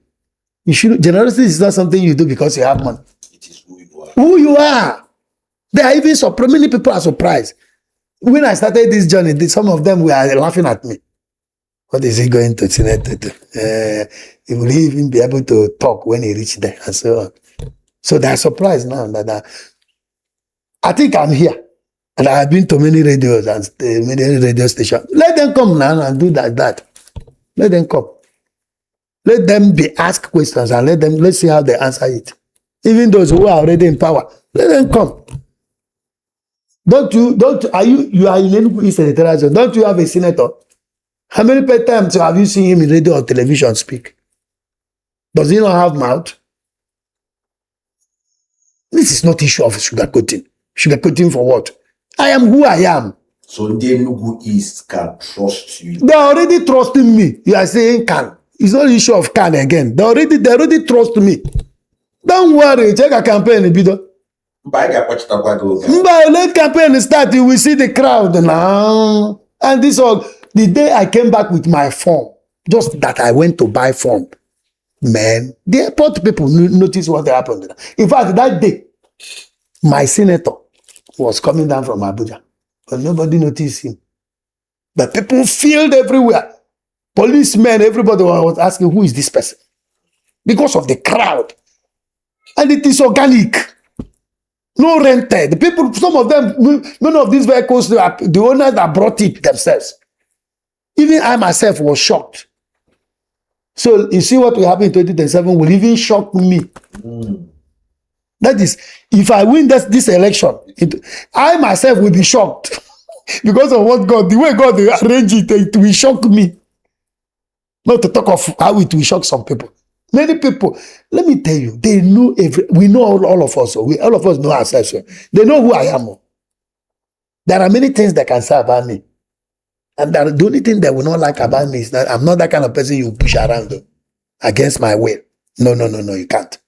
Generosity is not something you do because you have money. It is who you are. Who you are. There are even many people are surprised. When I started this journey, some of them were laughing at me. What is he going to Senate to do? He will even be able to talk when he reaches there and so on. So they are surprised now that I think I'm here. And I have been to many radios and many radio stations. Let them come now and do that. Let them come. Let them be asked questions and let's see how they answer it. Even those who are already in power, let them come. You are in Enugu East Senatorial Zone? Don't you have a senator? How many times have you seen him in radio or television speak? Does he not have mouth? This is not issue of sugarcoating. Sugarcoating for what? I am who I am. So the Enugu East can trust you. They are already trusting me. You are saying can. It's not an issue of can again. They already trust me. Don't worry. Check a campaign, Bido. Let campaign start. You will see the crowd now. And this all the day I came back with my form, just that I went to buy form, man, the airport people noticed what happened. In fact, that day, my senator was coming down from Abuja, but nobody noticed him. But people filled everywhere. Policemen, everybody was asking, who is this person? Because of the crowd. And it is organic. No rented. The people, some of them, none of these vehicles, the owners that brought it themselves. Even I myself was shocked. So you see what will happen in 2027 will even shock me. That is, if I win this election, I myself will be shocked. Because of what God, the way God arranged it will shock me. Not to talk of how it will shock some people. Many people, let me tell you, they know we know all of us. All of us know ourselves. They know who I am. There are many things that can say about me. And the only thing they will not like about me is that I'm not that kind of person you push around against my will. No, you can't.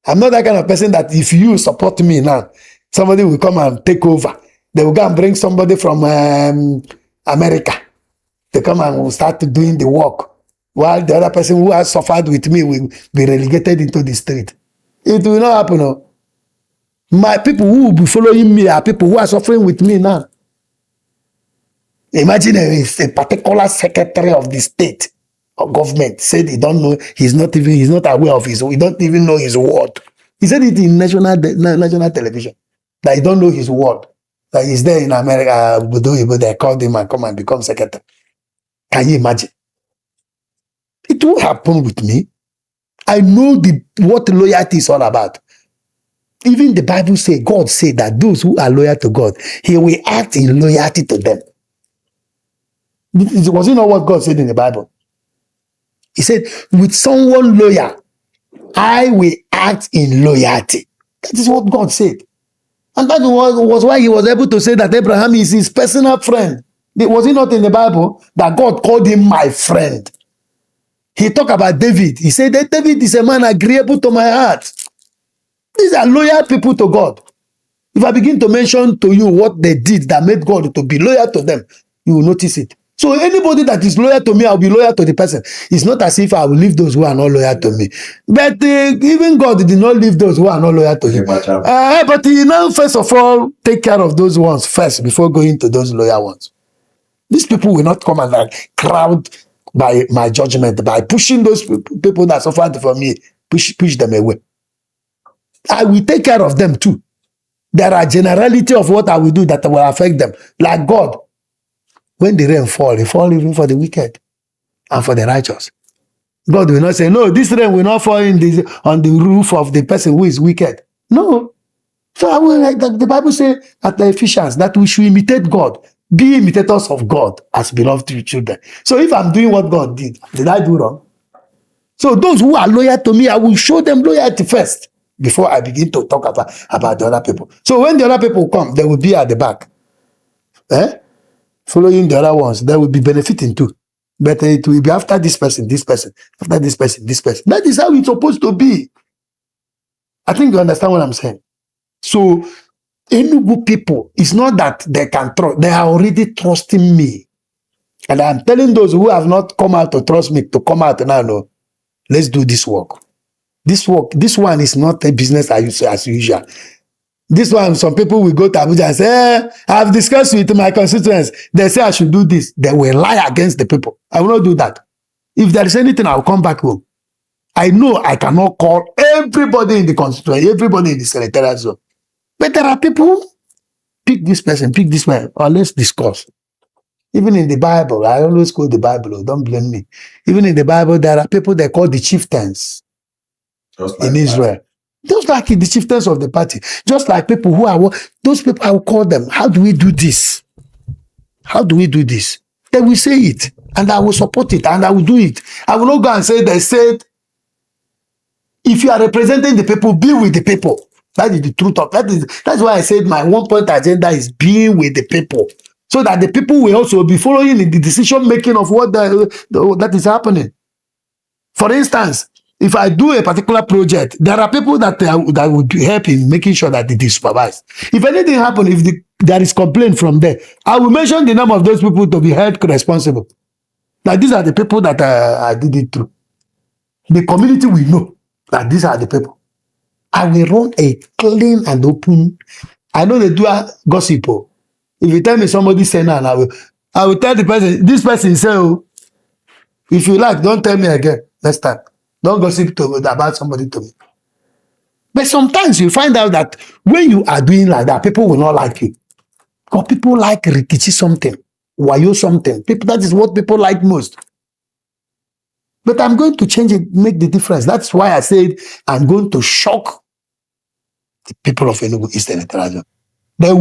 I'm not that kind of person that if you support me now, somebody will come and take over. They will go and bring somebody from America. They come and will start doing the work. While the other person who has suffered with me will be relegated into the street. It will not happen. No. My people who will be following me are people who are suffering with me now. Imagine a particular secretary of the state or government said he don't know, he's not aware of he don't even know his word. He said it in national television that he don't know his word. That he's there in America, they called him and come and become secretary. Can you imagine? It will happen with me. I know what loyalty is all about. Even the Bible says, God said that those who are loyal to God, he will act in loyalty to them. Was it not what God said in the Bible? He said, with someone loyal, I will act in loyalty. That is what God said. And that was why he was able to say that Abraham is his personal friend. Was it not in the Bible that God called him my friend? He talked about David. He said that David is a man agreeable to my heart. These are loyal people to God. If I begin to mention to you what they did that made God to be loyal to them, you will notice it. So anybody that is loyal to me, I'll be loyal to the person. It's not as if I will leave those who are not loyal to me. But even God did not leave those who are not loyal to him. But he now, first of all, take care of those ones first before going to those loyal ones. These people will not come and crowd by my judgment, by pushing those people that suffered for me, push them away. I will take care of them too. There are generality of what I will do that will affect them. Like God. When the rain falls, it falls even for the wicked and for the righteous. God will not say, no, this rain will not fall on the roof of the person who is wicked. No. So I will, like the Bible says at the Ephesians that we should imitate God. Be imitators of God as beloved children. So if I'm doing what God did I do wrong? So those who are loyal to me, I will show them loyalty first before I begin to talk about the other people. So when the other people come, they will be at the back. Following the other ones, they will be benefiting too. But it will be after this person, after this person, this person. That is how it's supposed to be. I think you understand what I'm saying. So, Enugu people, it's not that they can trust, they are already trusting me. And I'm telling those who have not come out to trust me to come out now, no, let's do this work. This one is not a business as usual. This one, some people will go to Abuja and say, I've discussed with my constituents. They say I should do this. They will lie against the people. I will not do that. If there is anything, I will come back home. I know I cannot call everybody in the constituency, everybody in the senatorial zone. But there are people, pick this person, or let's discuss. Even in the Bible, I always quote the Bible, don't blame me. Even in the Bible, there are people they call the chieftains in Israel. Just like the chieftains of the party. Just like people who are, those people, I will call them. How do we do this? How do we do this? They will say it, and I will support it, and I will do it. I will not go and say, they said, if you are representing the people, be with the people. That is the truth of that's why I said my 1 point agenda is being with the people. so that the people will also be following in the decision making of what that is happening. For instance, if I do a particular project, there are people that would help in making sure that it is supervised. If anything happens, if there is complaint from there, I will mention the name of those people to be held responsible. Now, these are the people that I did it to. The community will know that these are the people. I will run a clean and open. I know they do gossip. If you tell me somebody say now, I will tell the person, this person say, oh, if you like, don't tell me again next time. Don't gossip about somebody to me. But sometimes you find out that when you are doing like that, people will not like you. Because people like rikichi something, wayo something. That is what people like most. But I'm going to change it, make the difference. That's why I said I'm going to shock the people of Enugu East Senatorial. They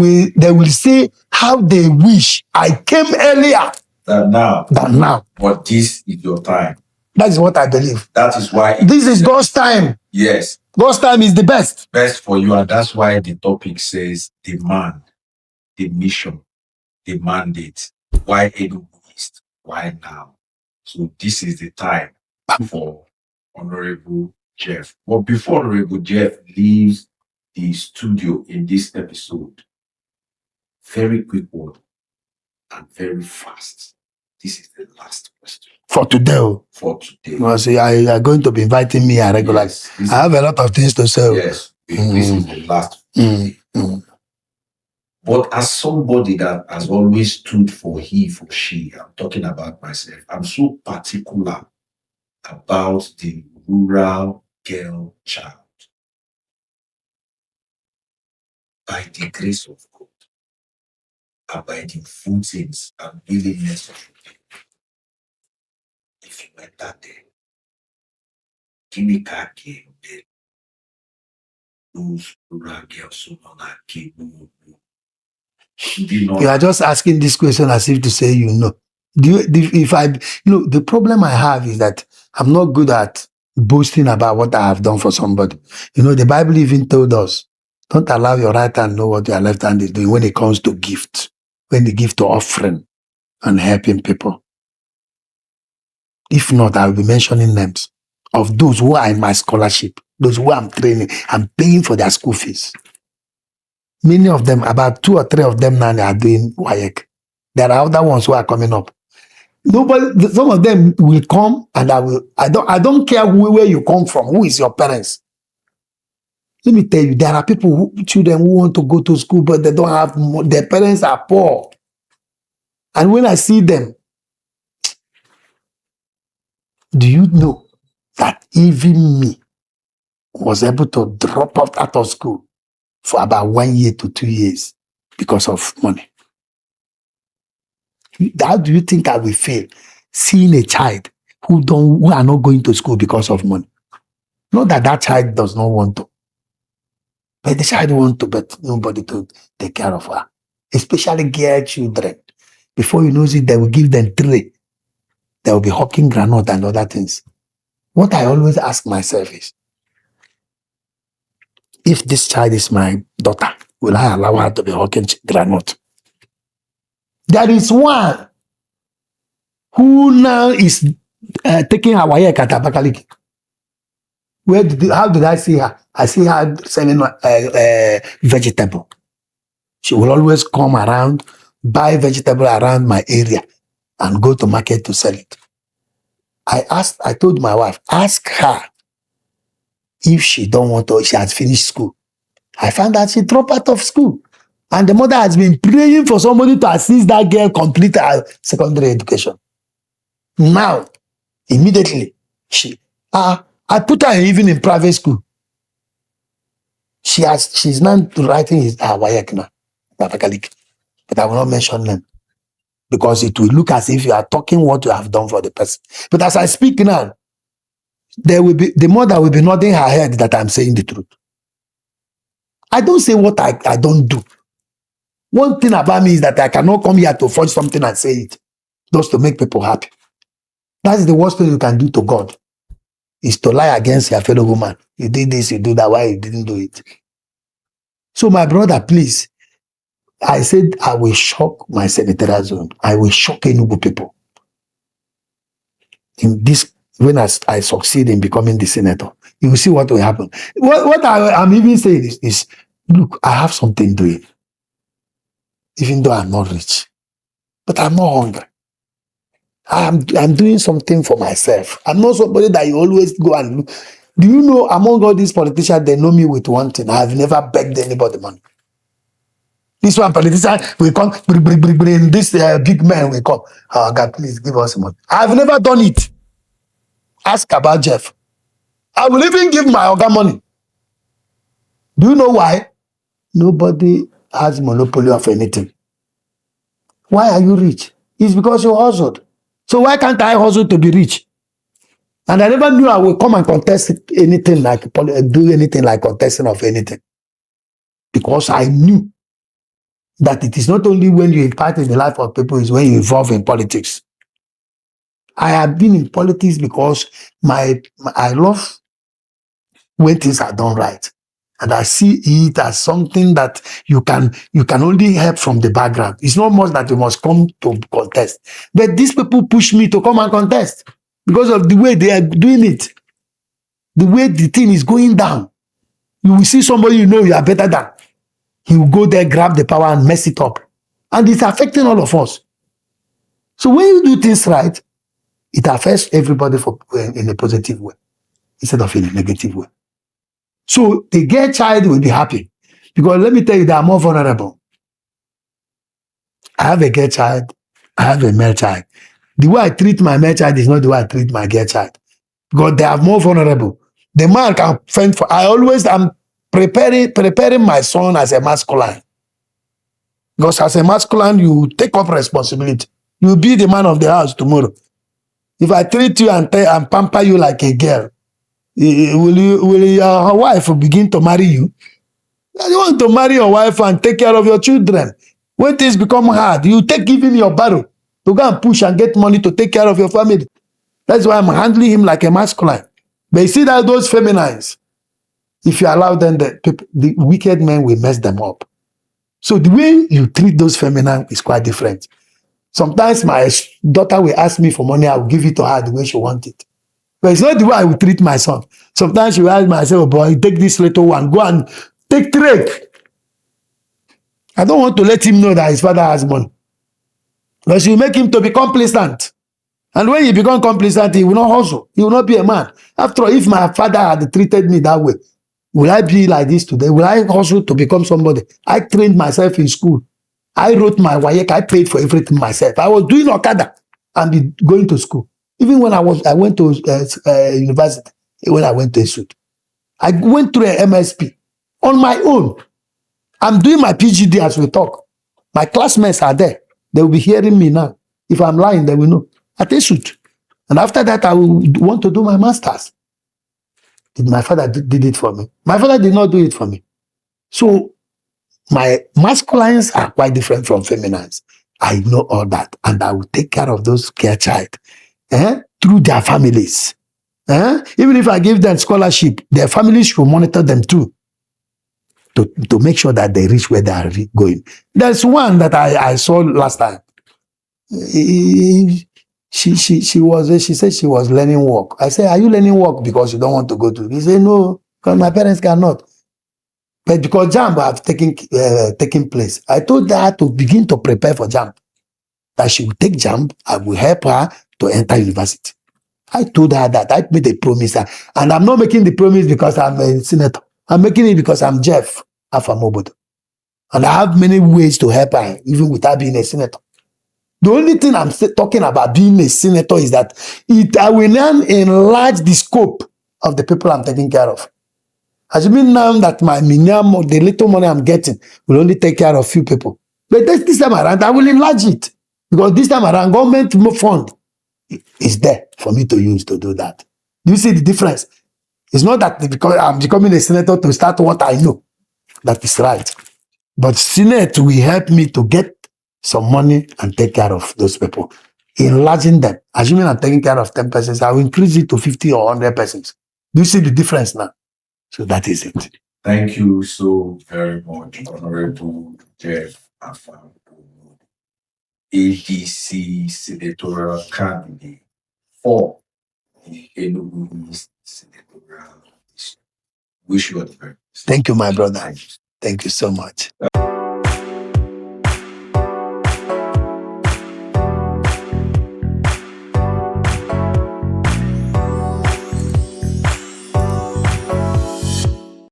will say how they wish I came earlier than now. But this is your time. That is what I believe. That is why this is God's time. Yes. God's time is the best. Best for you, and that's why the topic says demand, the mission, the mandate. Why Enugu East? Why now? So this is the time for Honorable Jeph. But before Honorable Jeph leaves the studio in this episode, very quick word and very fast. This is the last question. For today. For today. Well, see, you are going to be inviting me regularly. Yes, I have a lot of things to say. Yes, this is the last. But as somebody that has always stood for he, for she, I'm talking about myself, I'm so particular about the rural girl child. By the grace of God, and by the footings and willingness of people, if you enter there, Kinika came there, those rural girls, so not came. You are just asking this question as if to say you know. The problem I have is that I'm not good at boasting about what I have done for somebody. The Bible even told us, don't allow your right hand know what your left hand is doing when it comes to gift, when they give to offering and helping people. If not, I will be mentioning names of those who are in my scholarship, those who I'm training, I'm paying for their school fees. Many of them, about 2 or 3 of them now, they are doing WAEC. There are other ones who are coming up. Some of them will come, and I don't care where you come from, who is your parents. Let me tell you, there are children who want to go to school, but they don't have, their parents are poor. And when I see them, do you know that even me was able to drop out of school for about 1 year to 2 years because of money? How do you think I will feel seeing a child who are not going to school because of money? Not that child does not want to, but the child wants to, but nobody to take care of her. Especially girl children. Before you know it, they will give them tray. They will be hawking granite and other things. What I always ask myself is, if this child is my daughter, will I allow her to be hawking granite? There is one who now is taking her WAEC at Abakaliki. How did I see her? I see her selling vegetable. She will always come around, buy vegetable around my area and go to market to sell it. I told my wife, ask her if she don't want to, she has finished school. I found out she dropped out of school. And the mother has been praying for somebody to assist that girl complete her secondary education. Now, immediately, I put her even in private school. She's now writing her WAEC now, but I will not mention them because it will look as if you are talking what you have done for the person. But as I speak now, the mother will be nodding her head that I'm saying the truth. I don't say what I don't do. One thing about me is that I cannot come here to forge something and say it just to make people happy. That's the worst thing you can do to God, is to lie against your fellow woman. You did this, you do that, why you didn't do it? So my brother, please, I said, I will shock my senatorial zone. I will shock Enugu people. In this, when I succeed in becoming the senator, you will see what will happen. What I'm even saying is, look, I have something doing. Even though I'm not rich, but I'm not hungry. I'm doing something for myself. I'm not somebody that you always go and look. Do you know, among all these politicians, they know me with one thing. I've never begged anybody money. This one politician will come, bring this big man will come. Oh God, please give us money. I've never done it. Ask about Jeph. I will even give my Oga money. Do you know why? Nobody has monopoly of anything. Why are you rich? It's because you hustled. So why can't I hustle to be rich? And I never knew I would come and contest anything like, do anything like contesting of anything. Because I knew that it is not only when you impact in the life of people, it's when you involve in politics. I have been in politics because I love when things are done right. And I see it as something that you can only help from the background. It's not much that you must come to contest. But these people push me to come and contest because of the way they are doing it. The way the thing is going down. You will see somebody you know you are better than. He will go there, grab the power and mess it up. And it's affecting all of us. So when you do things right, it affects everybody in a positive way instead of in a negative way. So the girl child will be happy because let me tell you, they are more vulnerable. I have a girl child, I have a male child. The way I treat my male child is not the way I treat my girl child because they are more vulnerable. The man can fend for. I'm preparing my son as a masculine because as a masculine you take up responsibility. You will be the man of the house tomorrow. If I treat you and pamper you like a girl, will your wife begin to marry you? You want to marry your wife and take care of your children. When things become hard, you give him your barrow to go and push and get money to take care of your family. That's why I'm handling him like a masculine. But you see that those feminines, if you allow them, the wicked men will mess them up. So the way you treat those feminine is quite different. Sometimes my daughter will ask me for money, I will give it to her the way she wants it. But it's not the way I will treat my son. Sometimes she will ask me, I say, oh boy, take this little one, go and take trade. I don't want to let him know that his father has money. Because you make him to be complacent. And when he becomes complacent, he will not hustle. He will not be a man. After all, if my father had treated me that way, will I be like this today? Will I hustle to become somebody? I trained myself in school. I wrote my WAEC. I paid for everything myself. I was doing Okada and going to school. Even when I went to university, when I went to Institute, I went through an MSP on my own. I'm doing my PGD as we talk. My classmates are there. They will be hearing me now. If I'm lying, they will know. At Institute. And after that, I will want to do my master's. My father did it for me. My father did not do it for me. So my masculines are quite different from feminines. I know all that. And I will take care of those care child through their families. Even if I give them scholarship, their families should monitor them too. To make sure that they reach where they are going. There's one that I saw last time. She said she was learning work. I said, are you learning work because you don't want to go to? He said, no, because my parents cannot. But because JAMB have taken place, I told her to begin to prepare for JAMB. That she will take JAMB, I will help her to enter university. I told her that. I made a promise. And I'm not making the promise because I'm a senator. I'm making it because I'm Jeph Afam Ogbodo. And I have many ways to help her, even without being a senator. The only thing I'm talking about being a senator is that I will now enlarge the scope of the people I'm taking care of. Assuming now that the little money I'm getting will only take care of few people. But this time around, I will enlarge it. Because this time around, government fund is there for me to use to do that. Do you see the difference? It's not that because I'm becoming a senator to start what I know. That is right. But Senate will help me to get some money and take care of those people. Enlarging them. Assuming I'm taking care of 10 persons, I will increase it to 50 or 100 persons. Do you see the difference now? So that is it. Thank you so very much, Honorable Jeph Afam Ogbodo, ADC Senatorial Candidate for the Enugu East Senatorial District. Wish you all the very best. Thank you, my brother. Thank you so much.